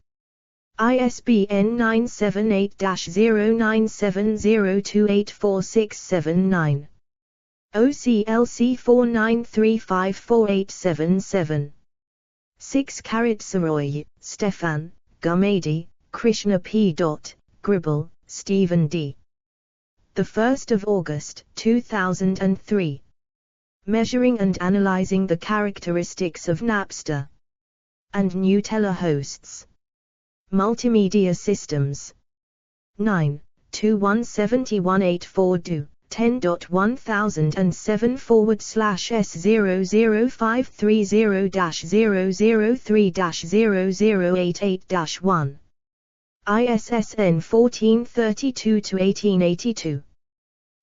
ISBN 978-0970284679. OCLC 49354877. 6 Saroy, Stefan, Gumady, Krishna P. Gribble, Stephen D. 1 August 2003. Measuring and Analyzing the Characteristics of Napster and Gnutella Hosts. Multimedia Systems. 9. 217184 Do. 10.1007/S00530-003-0088-1. ISSN 1432-1882.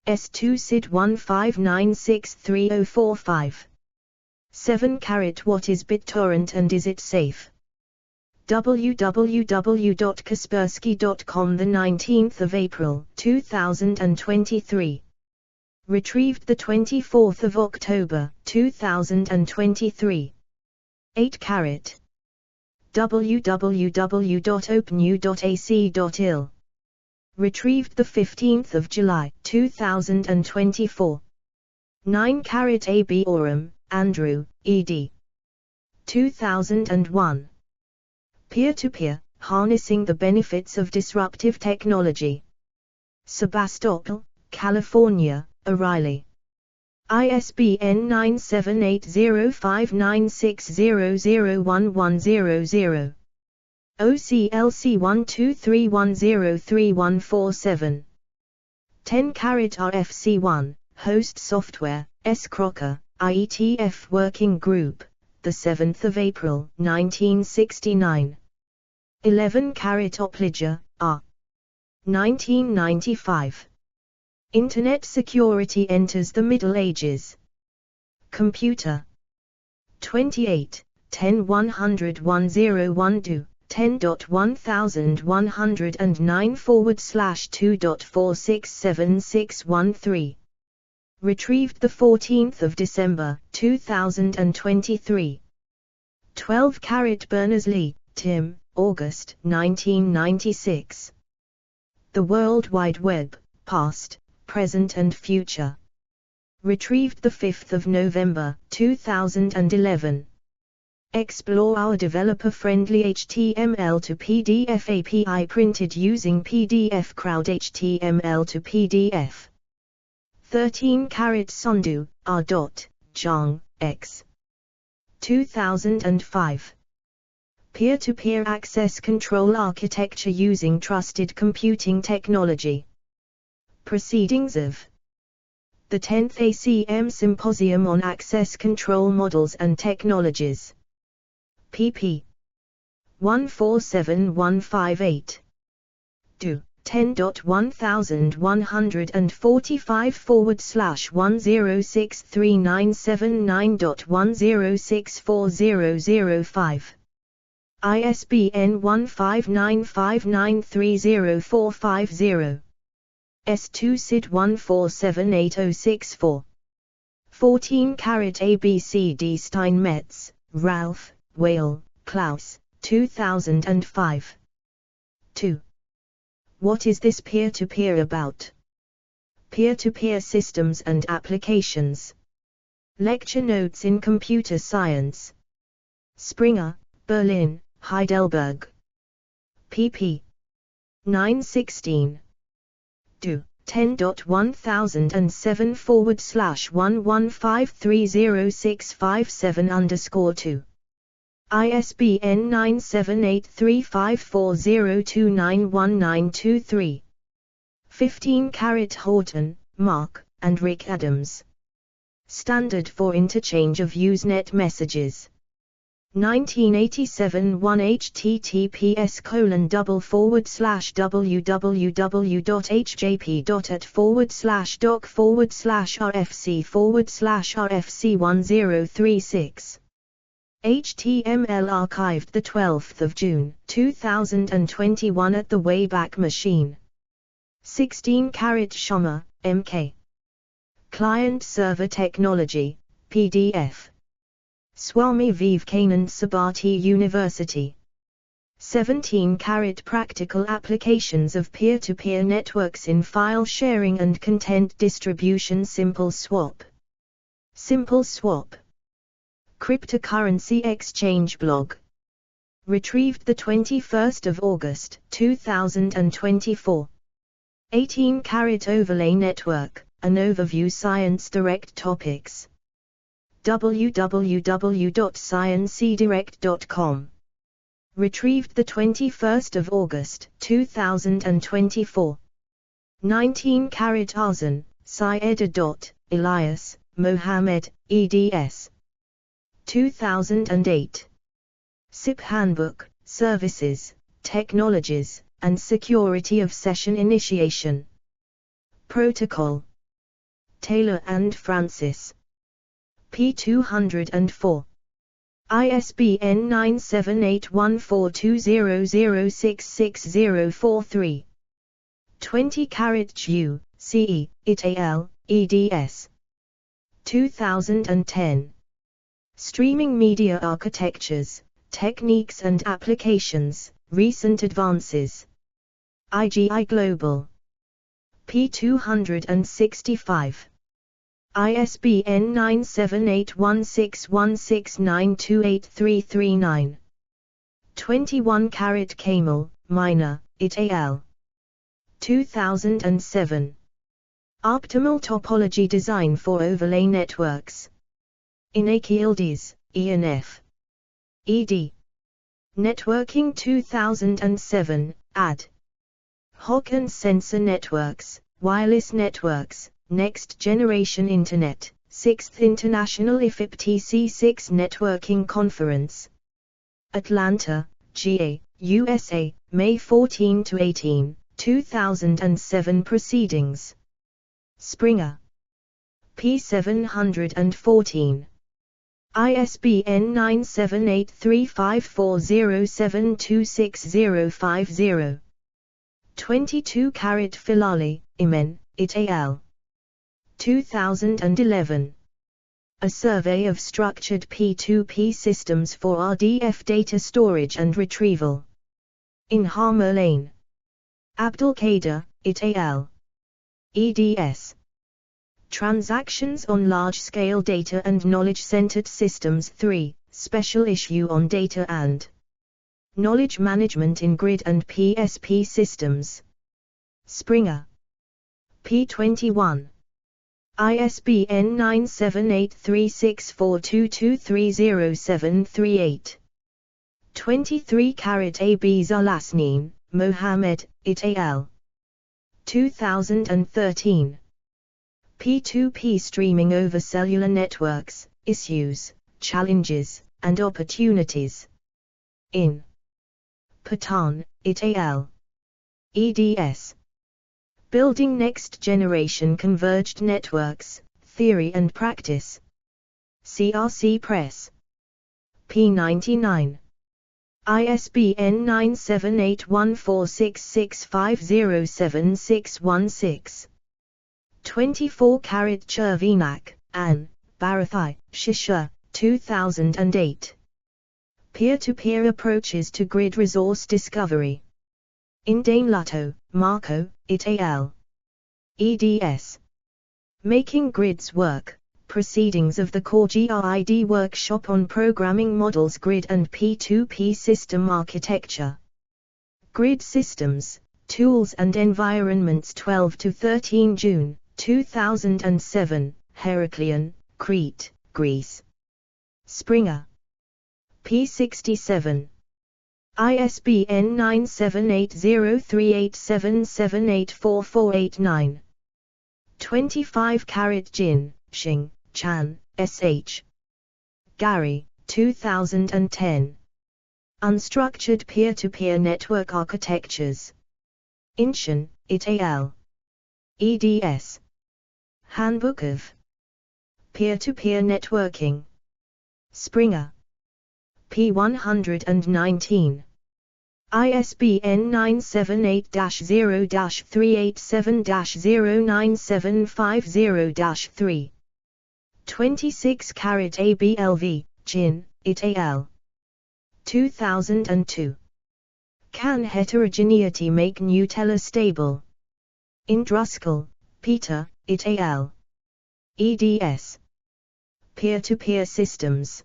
S2 SID 1596345. 7 What is BitTorrent and is it safe? www.kaspersky.com, 19th of April 2023. Retrieved 24th of October 2023. 8 www.openu.ac.il. Retrieved 15th of July 2024. 9 AB Oram, Andrew, ed. 2001. Peer-to-Peer, Harnessing the Benefits of Disruptive Technology. Sebastopol, California, O'Reilly. ISBN 9780596001100. OCLC 1231033147. 10 RFC1, Host Software, S. Crocker, IETF Working Group, 7 April 1969. 11 Opliger, R. 1995. Internet Security Enters the Middle Ages. Computer. 28, 10-100-101 Do. 10.1109/2.4676613. Retrieved 14th of December 2023. 12 Berners-Lee, Tim, August 1996. The World Wide Web, Past, Present and Future. Retrieved 5th of November 2011. Explore our developer-friendly HTML to PDF API printed using PDF Crowd HTML to PDF. 13 Sondu, R. Zhang, X. 2005. Peer-to-Peer Access Control Architecture Using Trusted Computing Technology. Proceedings of the 10th ACM Symposium on Access Control Models and Technologies. pp. 147158. Do. 10.1145/1063979.1064005. ISBN 1595930450. S2 SID 1478064. 14 ABCD Steinmetz, Ralph, Whale, Klaus, 2005. 2. What is this peer-to-peer about? Peer-to-peer systems and applications. Lecture Notes in Computer Science. Springer, Berlin, Heidelberg. pp. 916. Do. 10.1007/115306557_2. ISBN 9783540291923. 15 Horton, Mark, and Rick Adams. Standard for Interchange of Usenet Messages. 1987 1 https://www.hjp.at/doc/rfc/rfc1036. HTML archived 12 June 2021 at the Wayback Machine. 16 Sharma, M.K. Client-Server Technology, PDF. Swami Vivekanand Sabharti University. 17 Practical Applications of Peer-to-Peer Networks in File Sharing and Content Distribution. Simple Swap. Simple Swap. Cryptocurrency Exchange Blog. Retrieved 21 August 2024. 18 Overlay Network, an overview. Science Direct Topics. www.sciencedirect.com. Retrieved 21 August 2024. 19 Azan, Syed. Elias, Mohammed, eds. 2008. SIP Handbook, Services, Technologies, and Security of Session Initiation. Protocol. Taylor and Francis. P204. ISBN 9781420066043. 20 Ju, CE, IT al., eds. 2010. Streaming Media Architectures, Techniques and Applications, Recent Advances. IGI Global. P265. ISBN 9781616928339. 21 Kamal, Mina, it al. 2007. Optimal Topology Design for Overlay Networks. Inakieldes, ENF. ed. Networking 2007, ad. hoc and Sensor Networks, Wireless Networks, Next Generation Internet, 6th International IFIP-TC6 Networking Conference. Atlanta, GA, USA, May 14–18, 2007. Proceedings. Springer. P. 714. ISBN 9783540726050. 22 Filali, Imen, it al. 2011. A Survey of Structured P2P Systems for RDF Data Storage and Retrieval. In Harmer Lane. Abdulkader, it al. eds. Transactions on Large-Scale Data and Knowledge-Centered Systems 3, Special Issue on Data and Knowledge Management in Grid and PSP Systems. Springer. P21. ISBN 9783642230738. 23 AB Zalasneen, Mohammed, it al. 2013. P2P Streaming over Cellular Networks, Issues, Challenges, and Opportunities. In Patan, it al. eds. Building Next Generation Converged Networks, Theory and Practice. CRC Press. P99. ISBN 9781466507616. 24 Chervenak, Anne, Bharathai, Shisha, 2008. Peer-to-Peer Approaches to Grid Resource Discovery. In Dainlutto, Marco, it al. eds. Making Grids Work, Proceedings of the Core GRID Workshop on Programming Models Grid and P2P System Architecture. Grid Systems, Tools and Environments 12–13 June, 2007, Heraklion, Crete, Greece. Springer. P67. ISBN 9780387784489. 25 Jin, Xing, Chan, S.H. Gary, 2010. Unstructured Peer-to-Peer Network Architectures. Inchen, et al. eds. Handbook of Peer-to-Peer Networking. Springer. P119. ISBN 978-0-387-09750-3. 26 ABLV, Jin, et al. 2002. Can heterogeneity make Gnutella stable? Indruskal, Peter, et al. eds. Peer-to-Peer Systems.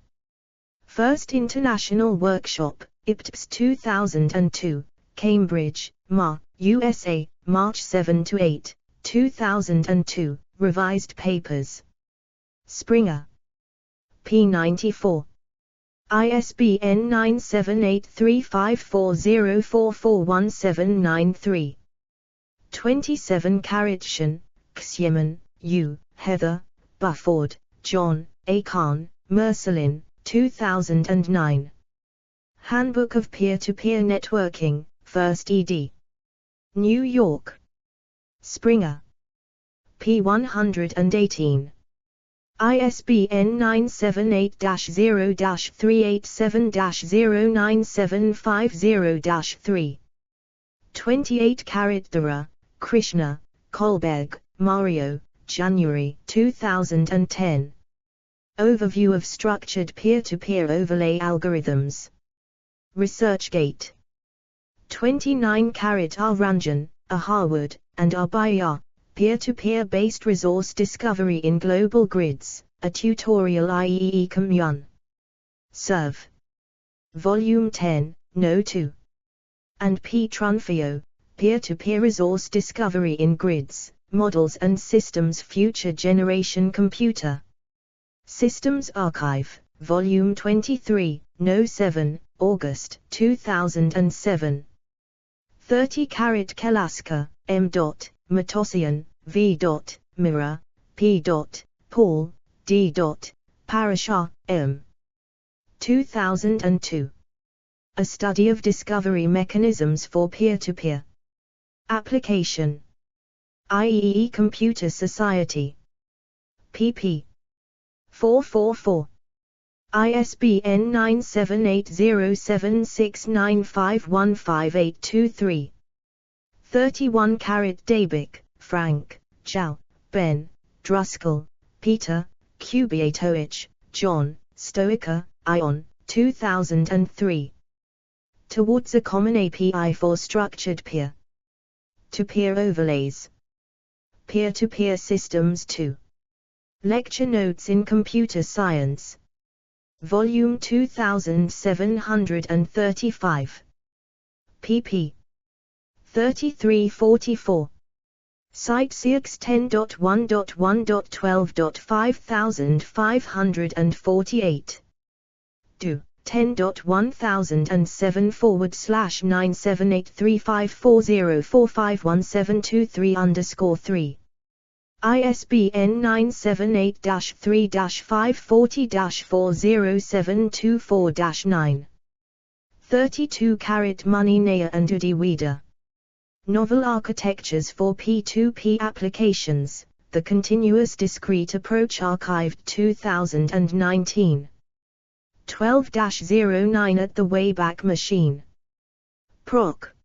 First International Workshop, IPTPS 2002, Cambridge, MA, USA, March 7–8, 2002, Revised Papers. Springer. P94. ISBN 9783540441793. 27 Shen, Xieman, U, Heather, Bufford, John, A. Khan, Mercelin, 2009. Handbook of Peer-to-Peer Networking, 1st ed. New York. Springer. P118. ISBN 978-0-387-09750-3. 28 Dara, Krishna, Kolberg, Mario, January 2010. Overview of Structured Peer-to-Peer Overlay Algorithms. ResearchGate. 29 R. Ranjan, A. Harwood, and R. Bhaiya, Peer-to-Peer Based Resource Discovery in Global Grids, a Tutorial IEEE Commun. Serve. Volume 10, No. 2. And P. Trunfio, Peer-to-Peer Resource Discovery in Grids, Models and Systems Future Generation Computer. Systems Archive, Volume 23, No. 7, August 2007. 30 Kelaska, M. Matossian, V. Mira, P. Paul, D. Parashar, M. 2002. A Study of Discovery Mechanisms for Peer-to-Peer Application. IEEE Computer Society. pp. 444. ISBN 9780769515823. 31 Dabick, Frank, Zhao, Ben, Druskal, Peter, Kubiatovic, John, Stoica, Ion, 2003. Towards a Common API for Structured Peer-to-Peer Overlays. Peer-to-Peer Systems 2. Lecture Notes in Computer Science. Volume 2735. pp. 33–44. Site CX 10.1.1.12.5548. Do. 10.10078354045172 ISBN 978-3-540-40724-9. 32 Money Nair and Udi Weeder. Novel Architectures for P2P Applications, The Continuous Discrete Approach Archived 2019. 12-09 At the Wayback Machine. Proc.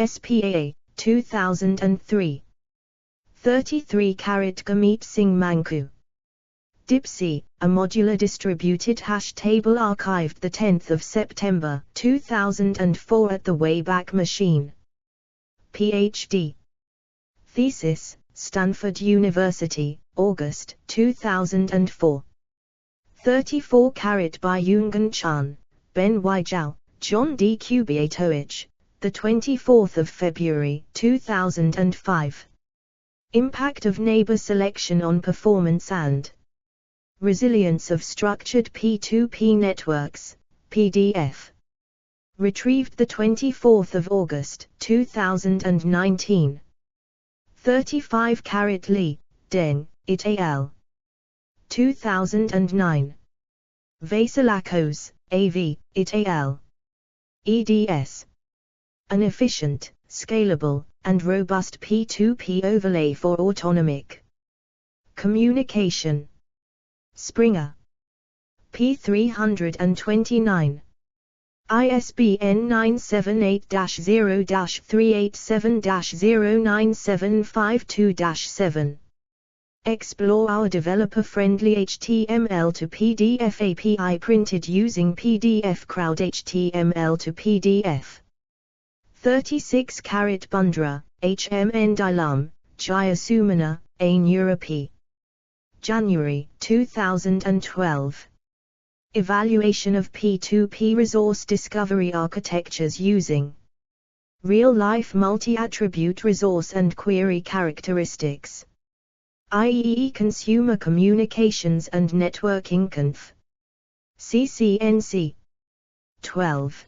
SPA, 2003. 33 Gurmeet Singh Manku. DIPSI, a modular distributed hash table archived 10 September 2004 at the Wayback Machine. PhD. Thesis, Stanford University, August 2004. 34 by Yungan Chan, Ben Y. Zhao, John D. Kubiatoich, the 24th of February 2005. Impact of neighbor selection on performance and resilience of structured P2P networks, PDF. Retrieved the 24th of August 2019. 35 Li, Deng, et al. 2009. Vasilakos, AV, et al. eds. An efficient, scalable, and robust P2P overlay for autonomic communication. Springer. P329. ISBN 978-0-387-09752-7. Explore our developer-friendly HTML to PDF API printed using PDF Crowd HTML to PDF. 36 Bundra, HMN Dilam, Jayasumana, Ain Europe. January 2012. Evaluation of P2P resource discovery architectures using real-life multi-attribute resource and query characteristics. IEEE Consumer Communications and Networking Conf. CCNC. 12.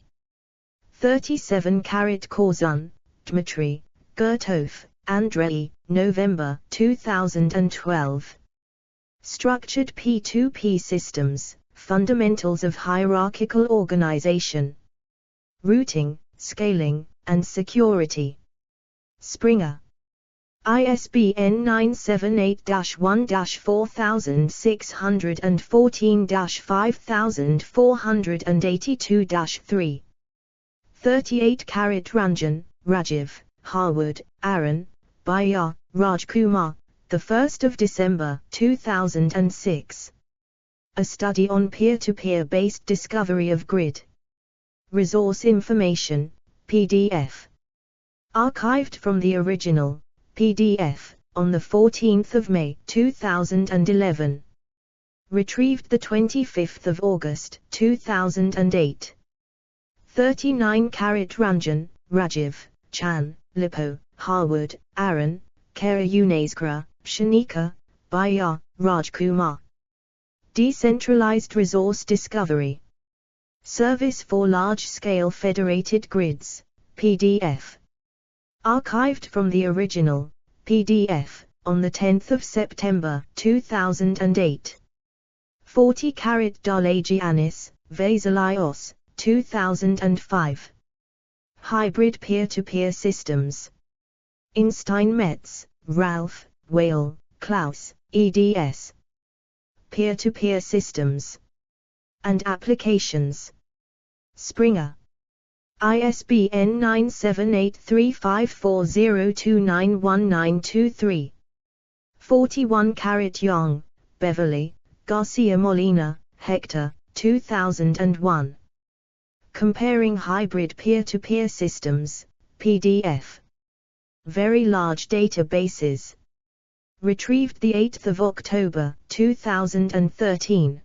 37 Korzun, Dmitry, Gertov, Andrei, November 2012. Structured P2P Systems, Fundamentals of Hierarchical Organization. Routing, Scaling, and Security. Springer. ISBN 978-1-4614-5482-3. 38 Ranjan, Rajiv, Harwood, Aaron, Bhaiya, Rajkumar, 1 December 2006. A study on peer-to-peer based discovery of grid resource information, PDF. Archived from the original, PDF, on 14 May 2011. Retrieved 25 August 2008. 39 Ranjan, Rajiv, Chan, Lippo, Harwood, Aaron, Kara Unesgra, Shanika, Bhaiya, Rajkumar. Decentralized Resource Discovery. Service for Large-Scale Federated Grids, PDF. Archived from the original, PDF, on 10 September 2008. 40 Dalagianis, Vasilios, 2005. Hybrid Peer-to-Peer Systems. Einstein Metz, Ralph, Whale, Klaus, eds. Peer-to-Peer Systems and Applications. Springer. ISBN 9783540291923. 41 Young, Beverly, Garcia Molina, Hector, 2001. Comparing Hybrid Peer-to-Peer Systems, PDF. Very Large Databases. Retrieved 8 October 2013.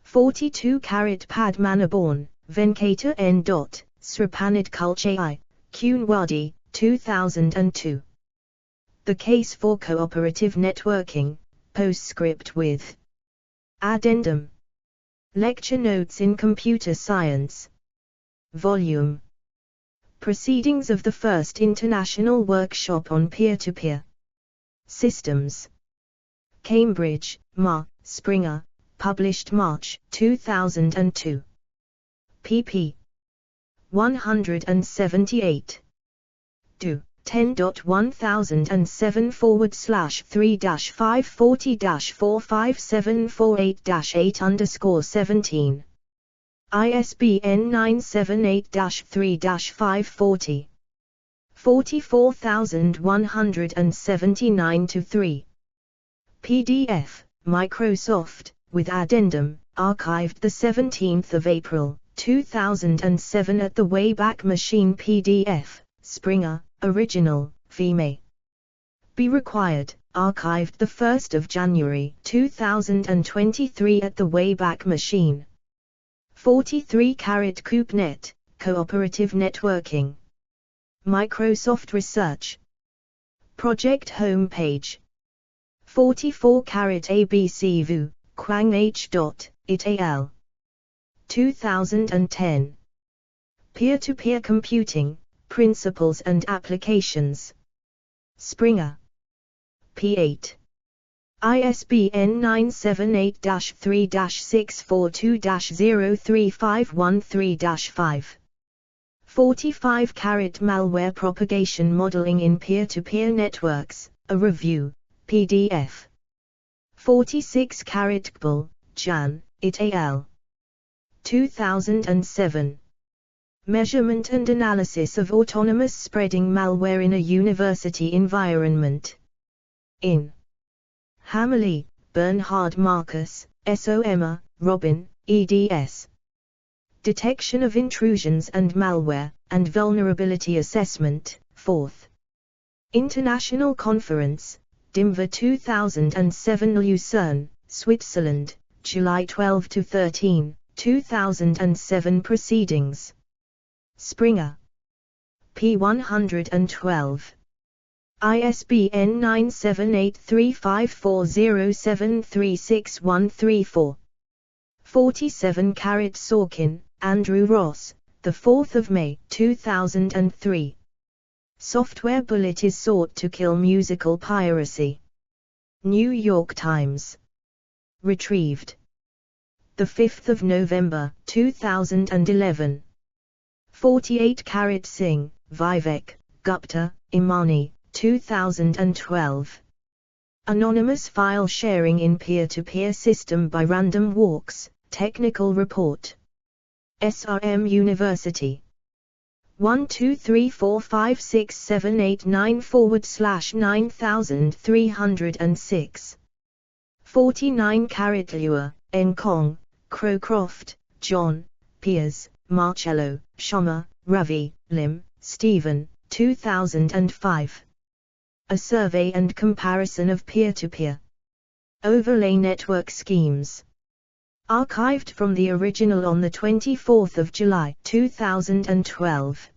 42 Padmanabhan, Venkata N. Sripanad Kulchai, Kunwadi, 2002. The Case for Cooperative Networking, Postscript with Addendum. Lecture Notes in Computer Science. Volume. Proceedings of the First International Workshop on Peer-to-Peer Systems. Cambridge, Ma. Springer, published March 2002. pp. 178. Do. 10.101040-3-540-45748-8_17. ISBN 978-3-540. 44179-3. PDF, Microsoft, with addendum, archived 17 April, 2007 at the Wayback Machine PDF, Springer, original, v. may be required, archived 1 January 2023 at the Wayback Machine. 43 CoopNet, Cooperative Networking. Microsoft Research. Project Homepage. 44 ABCVU, Quang H. It al. 2010. Peer-to-Peer Computing, Principles and Applications. Springer. P8. ISBN 978-3-642-03513-5. 45 Malware Propagation Modeling in Peer-to-Peer Networks, a Review, PDF. 46 Kbal, Jan, it al. 2007. Measurement and Analysis of Autonomous Spreading Malware in a University Environment. In Hammerly, Bernhard Marcus, SOMA, Robin, eds. Detection of Intrusions and Malware, and Vulnerability Assessment, 4th. International Conference, DIMVA 2007 Lucerne, Switzerland, July 12–13, 2007 Proceedings. Springer. P112. ISBN 9783540736134. 47 Sorkin, Andrew Ross, 4 May 2003. Software Bullet is sought to kill musical piracy. New York Times. Retrieved 5 November 2011. 48 Singh, Vivek, Gupta, Imani, 2012. Anonymous File Sharing in Peer-to-Peer System by Random Walks, Technical Report. SRM University. 123456789/9306. 49 Lua, Nkong, Crowcroft, John, Piers, Marcello, Shoma, Ravi, Lim, Stephen, 2005. A Survey and Comparison of Peer-to-Peer Overlay Network Schemes. Archived from the original on 24 July 2012.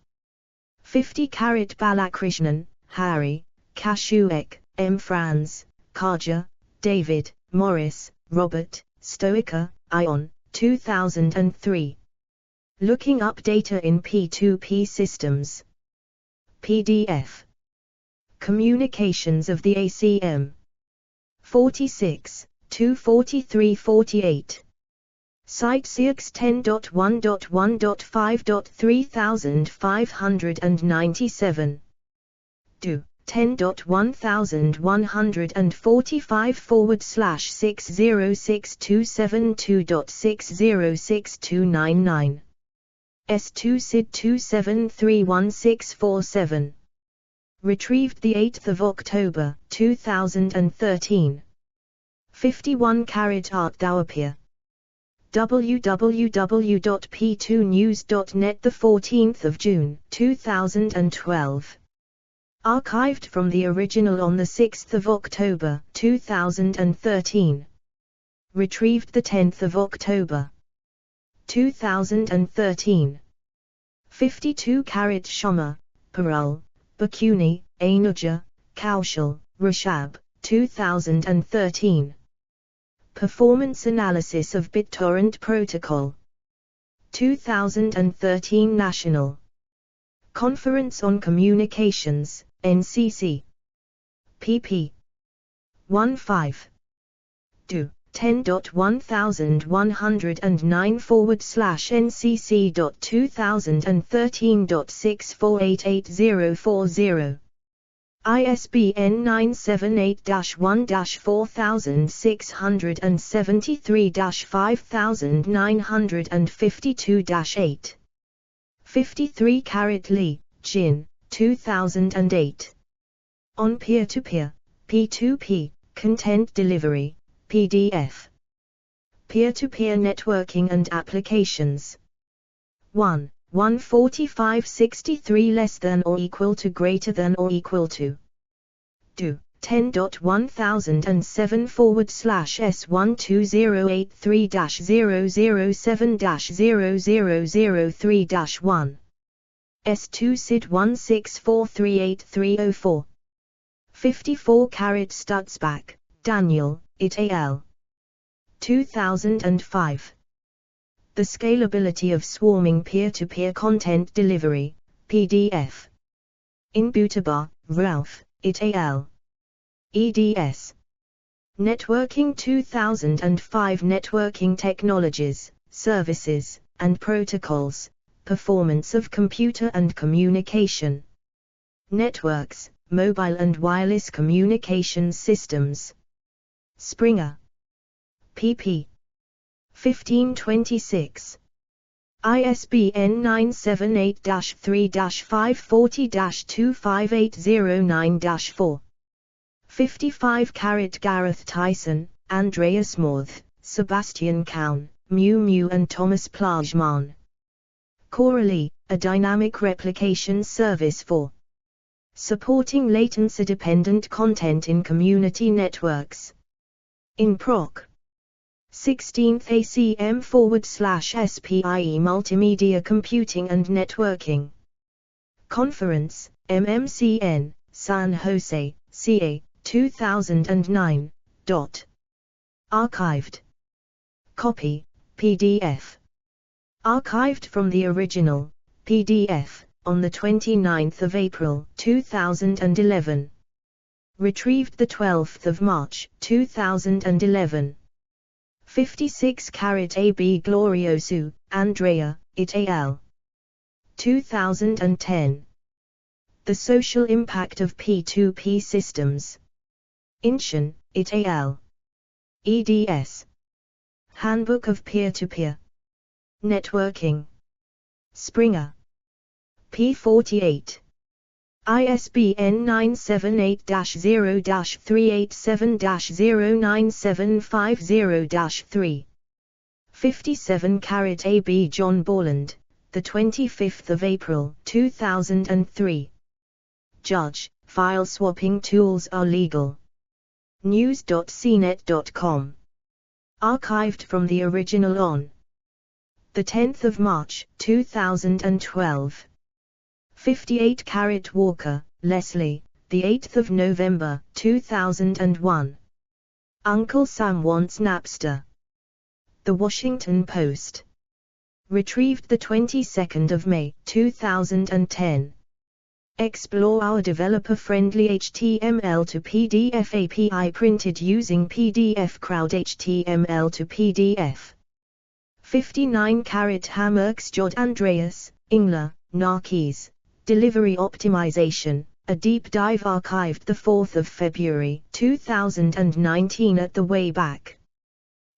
50 Balakrishnan, Harry, Kashuek, M. Franz, Kaja, David, Morris, Robert, Stoica, Ion, 2003. Looking up data in P2P systems. PDF. Communications of the ACM. 46, 243-48. Site CX 10.1.1.5.3597. Do 10.1145/6062722.6062299. S2 SID 2731647. Retrieved 8 October 2013. 51 Art Dawapir. www.p2news.net 14 June 2012. Archived from the original on 6 October 2013. Retrieved 10 October 2013. 52 Shoma, Parul, Bakuni, Anuja, Kaushal, Rishab, 2013. Performance Analysis of BitTorrent Protocol. 2013 National Conference on Communications, NCC. pp. 15. Do 10.1109/ncc.2013.64888040. ISBN 978-1-4673-5952-8. 53 Lee, Jin, 2008. On Peer-to-Peer, P2P, Content Delivery, PDF. Peer-to-Peer Networking and Applications. 1. 14563 less than or equal to greater than or equal to. Do 10.1000/S12083-007-0003-1. S2 SID 164383004. 54 Stutzbach, Daniel, et al. 2005. The Scalability of Swarming Peer-to-Peer Content Delivery, PDF. In Butabar, Ralph, et al. eds. Networking 2005. Networking Technologies, Services, and Protocols, Performance of Computer and Communication Networks, Mobile and Wireless Communications Systems. Springer. pp. 1526. ISBN 978-3-540-25809-4. 55 Gareth Tyson, Andreas Morth, Sebastian Kaun, Mew Mew and Thomas Plagman. Corally, a dynamic replication service for supporting latency-dependent content in community networks. In Proc. 16th ACM/SPIE Multimedia Computing and Networking Conference, MMCN, San Jose, CA, 2009. Archived. Copy, PDF. Archived from the original, PDF, on the 29th of April, 2011. Retrieved the 12th of March, 2011. 56 AB Gloriosu, Andrea, et al. 2010. The Social Impact of P2P Systems. Inchen, et al. eds. Handbook of Peer-to-Peer Networking. Springer. p48. ISBN 978-0-387-09750-3. 57 AB John Borland, the 25th of April, 2003. Judge, file swapping tools are legal. News.cnet.com. Archived from the original on the 10th of March, 2012. 58 Walker, Leslie, the 8th of November, 2001. Uncle Sam Wants Napster. The Washington Post. Retrieved the 22nd of May, 2010. Explore our developer-friendly HTML to PDF API printed using PDF Crowd HTML to PDF. 59 Hammerksjod Andreas, Ingler, Narkis. Delivery Optimization, a deep dive archived the 4th of February, 2019 at the Wayback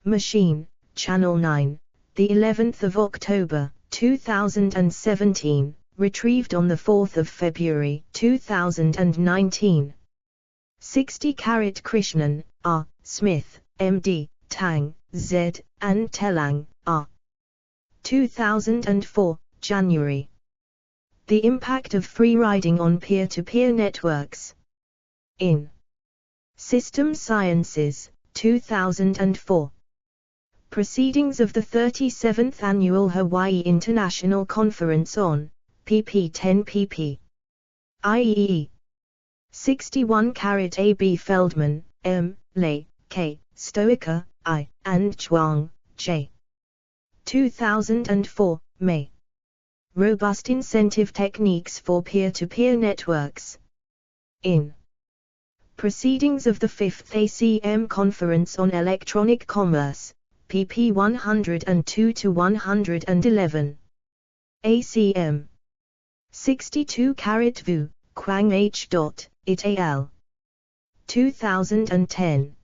Machine, Channel 9, the 11th of October, 2017, retrieved on the 4th of February, 2019. 60 Krishnan, R. Smith, MD, Tang, Z, and Telang, R. 2004, January. The Impact of Free Riding on Peer-to-Peer Networks. In System Sciences, 2004. Proceedings of the 37th Annual Hawaii International Conference on pp. 10 pp. IEE. 61 AB Feldman, M., Lay, K., Stoica, I., and Chuang, J. 2004, May. Robust Incentive Techniques for Peer-to-Peer Networks. In Proceedings of the 5th ACM Conference on Electronic Commerce, pp. 102-111. ACM. 62 Vu, Quang H. et al. 2010.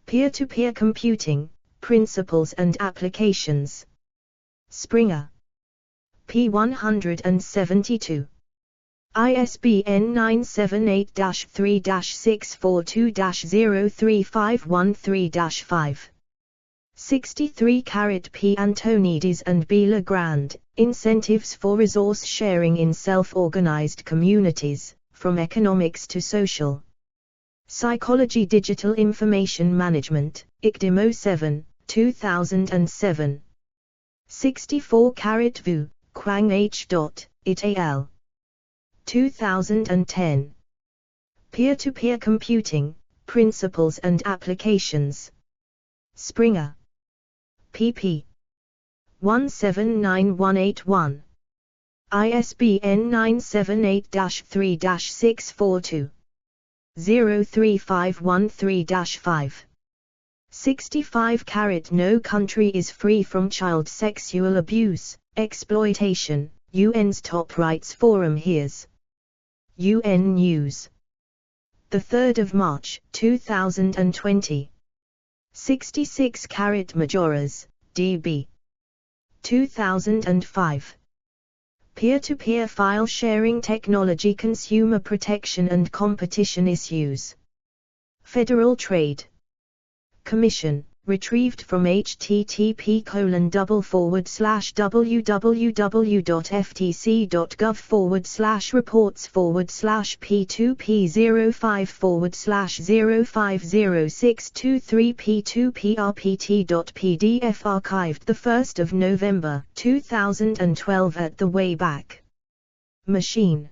Peer-to-Peer Computing, Principles and Applications. Springer. p. 172. ISBN 978-3-642-03513-5. 63 P. Antonides and B. Legrand, Incentives for Resource Sharing in Self-Organized Communities, From Economics to Social Psychology Digital Information Management, ICDIM 07, 2007. 64 Vu, Quang H. It al. 2010. Peer-to-Peer Computing, Principles and Applications. Springer. pp. 179181. ISBN 978-3-642. 03513-5. 65 No country is free from child sexual abuse, exploitation. UN's Top Rights Forum hears. UN News. 3 March 2020. 66 Majoras, DB. 2005. Peer-to-peer file sharing technology, consumer protection and competition issues. Federal Trade Commission, retrieved from http://www.ftc.gov/reports/p2p05/050623p2p-rpt.pdf archived 1 November 2012 at the Wayback Machine.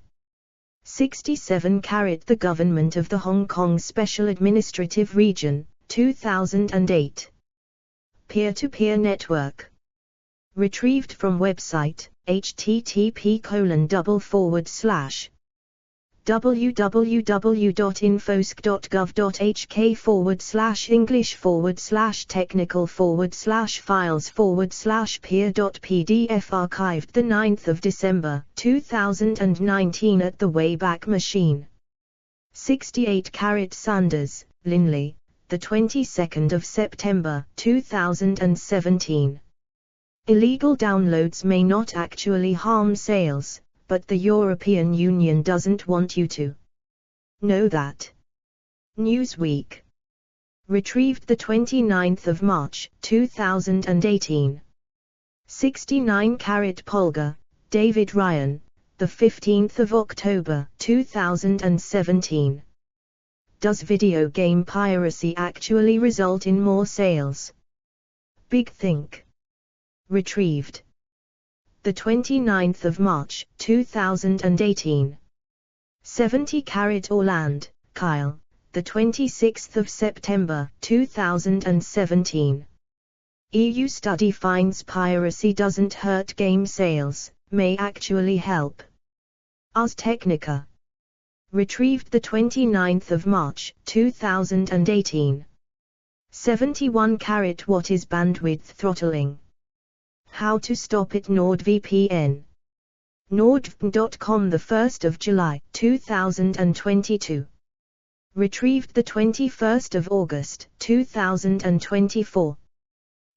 67 The Government of the Hong Kong Special Administrative Region, 2008. Peer-to-peer network. Retrieved from website, http://www.infosc.gov.hk/english/files/peer.pdf archived 9 December 2019 at the Wayback Machine. 68 Sanders, Linley, the 22nd of September 2017. Illegal downloads may not actually harm sales, but the European Union doesn't want you to know that. Newsweek. Retrieved 29th of March 2018. 69 Polgar, David Ryan, the 15th of October 2017. Does video game piracy actually result in more sales? Big Think. Retrieved. 29th of March 2018. 70 Orland, Kyle, the 26th of September 2017. EU study finds piracy doesn't hurt game sales, may actually help. Ars Technica. Retrieved 29th of March 2018. 71 What is bandwidth throttling? How to stop it? NordVPN. Nordvpn.com 1st of July 2022. Retrieved 21st of August 2024.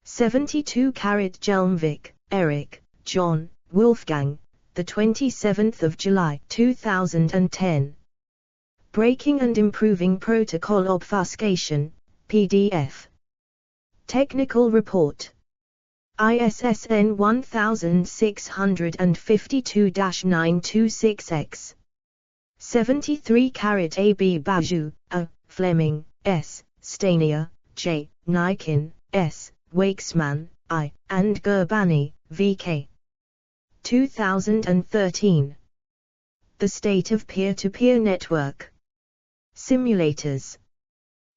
72 Jelmvik, Eric, John, Wolfgang, the 27th of July 2010. Breaking and Improving Protocol Obfuscation, PDF. Technical Report. ISSN 1652-926X. 73 A.B. Baju, A. Fleming, S. Stanier, J. Nikin, S. Wakesman, I. and Gurbani, V.K. 2013. The State of Peer-to-Peer Network. Simulators.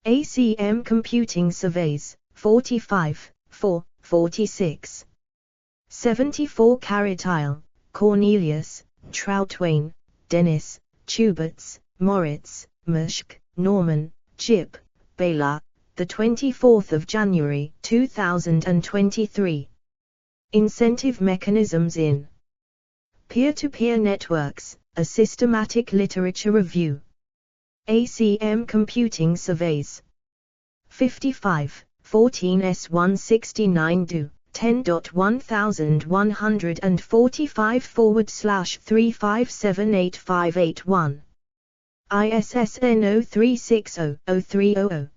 ACM Computing Surveys, 45, 4, 46. 74 Isle, Cornelius, Troutwain, Dennis, Tuberts, Moritz, Mushk, Norman, Chip, Bela, the 24th of January 2023. Incentive Mechanisms in Peer-to-Peer Networks, a Systematic Literature Review. ACM Computing Surveys. 55, 14s169 do, 10.1145/3578581. ISSN 0360-0300.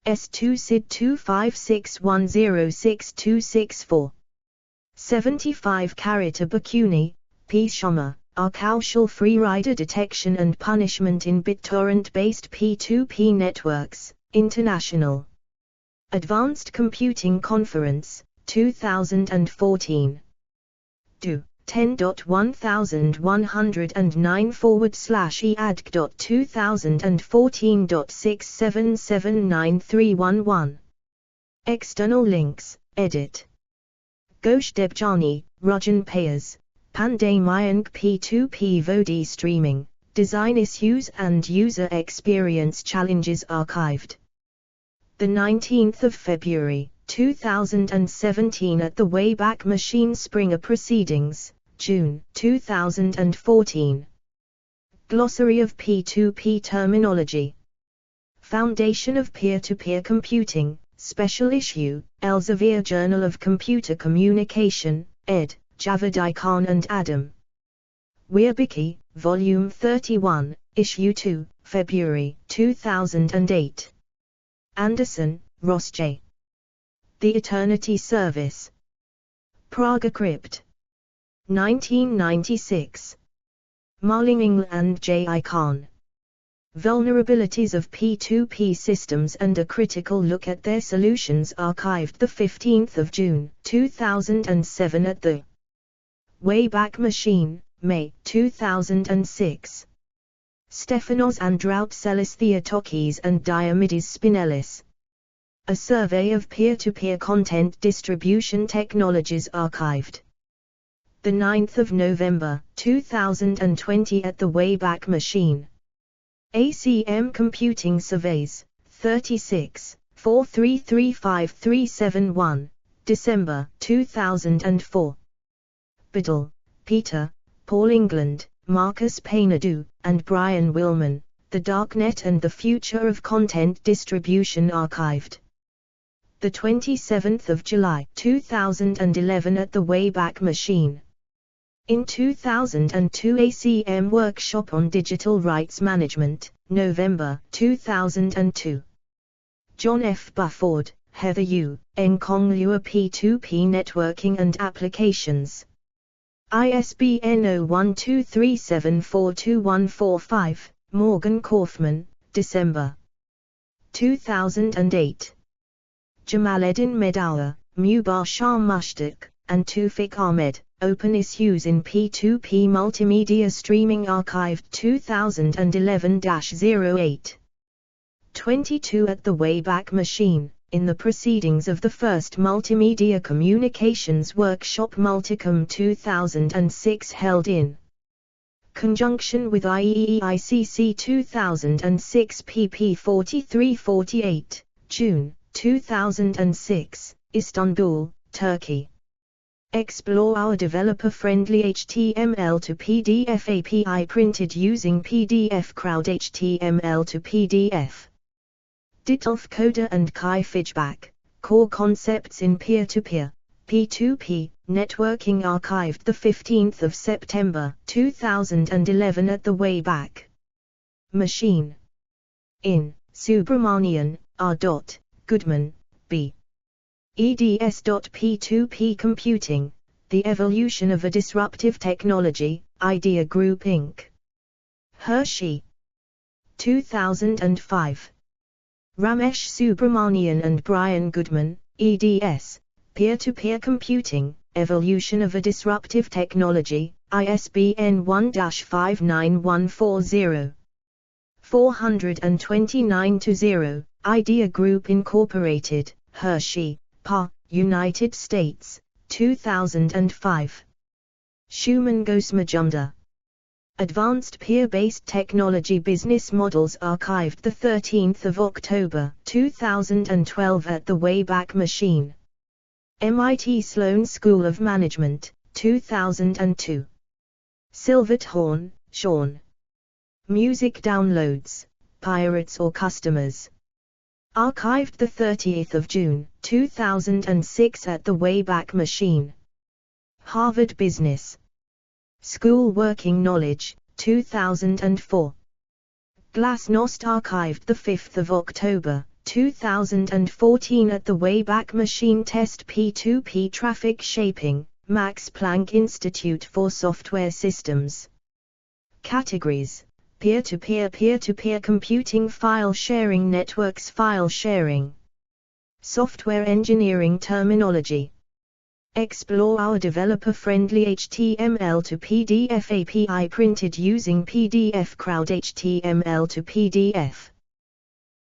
S2 SID 256106264. 75 Abakuni, P. Sharma, are causal freerider detection and punishment in BitTorrent-based P2P networks, International. Advanced Computing Conference, 2014. Do. 10.1109/eadg.2014.6779311. External links, edit. Ghosh Debjani, Rajan Payas, Panday Mayank P2P Vodi Streaming, Design Issues and User Experience Challenges Archived. The 19th of February, 2017 at the Wayback Machine Springer Proceedings, June 2014. Glossary of P2P Terminology. Foundation of Peer-to-Peer Computing, Special Issue, Elsevier Journal of Computer Communication, ed., Javed Khan and Adam. Wiki, Volume 31, Issue 2, February 2008. Anderson, Ross J. The Eternity Service. Praga Crypt. 1996. Marling and J. I. Khan. Vulnerabilities of P2P systems and a critical look at their solutions, archived 15 June 2007 at the Wayback Machine, May 2006. Stefanos Androutselis Theotokis and Diomedes Spinellis. A Survey of Peer-to-Peer Content Distribution Technologies, archived. The 9th of November 2020 at the Wayback Machine. ACM Computing Surveys, 36, 4335371, December 2004. Biddle, Peter, Paul England, Marcus Paynadu, and Brian Willman, The Darknet and the Future of Content Distribution, archived. The 27th of July 2011 at the Wayback Machine. In 2002 ACM Workshop on Digital Rights Management, November 2002. John F. Bufford, Heather U., Nkong Lua P2P Networking and Applications. ISBN 0123742145, Morgan Kaufman, December 2008. Jamaleddin Medawa, Mubar Shah Mushtaq, and Tufik Ahmed, Open Issues in P2P Multimedia Streaming, archived 2011-08. 22 at the Wayback Machine, in the proceedings of the first Multimedia Communications Workshop Multicom 2006 held in conjunction with IEEE-ICC 2006 pp 4348, June 2006, Istanbul, Turkey. Explore our developer-friendly HTML to PDF API printed using PDF Crowd HTML to PDF. Ditolf Coder and Kai Fijbach, Core Concepts in Peer-to-Peer, P2P, Networking, archived 15 September 2011 at the Wayback Machine. In, Subramanian, R. Goodman, B. eds.p2p Computing, The Evolution of a Disruptive Technology, Idea Group Inc. Hershey. 2005. Ramesh Subramanian and Brian Goodman, eds, Peer-to-Peer Computing, Evolution of a Disruptive Technology, ISBN 1-59140. 429-0, Idea Group Incorporated, Hershey, PA, United States, 2005. Shuman Gosmajumdar. Advanced Peer-Based Technology Business Models, archived 13 October 2012 at the Wayback Machine. MIT Sloan School of Management, 2002. Silverthorne, Sean. Music Downloads, Pirates or Customers. Archived 30 June 2006 at the Wayback Machine. Harvard Business School Working Knowledge, 2004. Glasnost, archived 5 October 2014 at the Wayback Machine. Test P2P Traffic Shaping, Max Planck Institute for Software Systems. Categories: peer-to-peer, peer-to-peer computing, file sharing networks, file sharing. Software engineering terminology. Explore our developer-friendly HTML to PDF API printed using PDF Crowd HTML to PDF.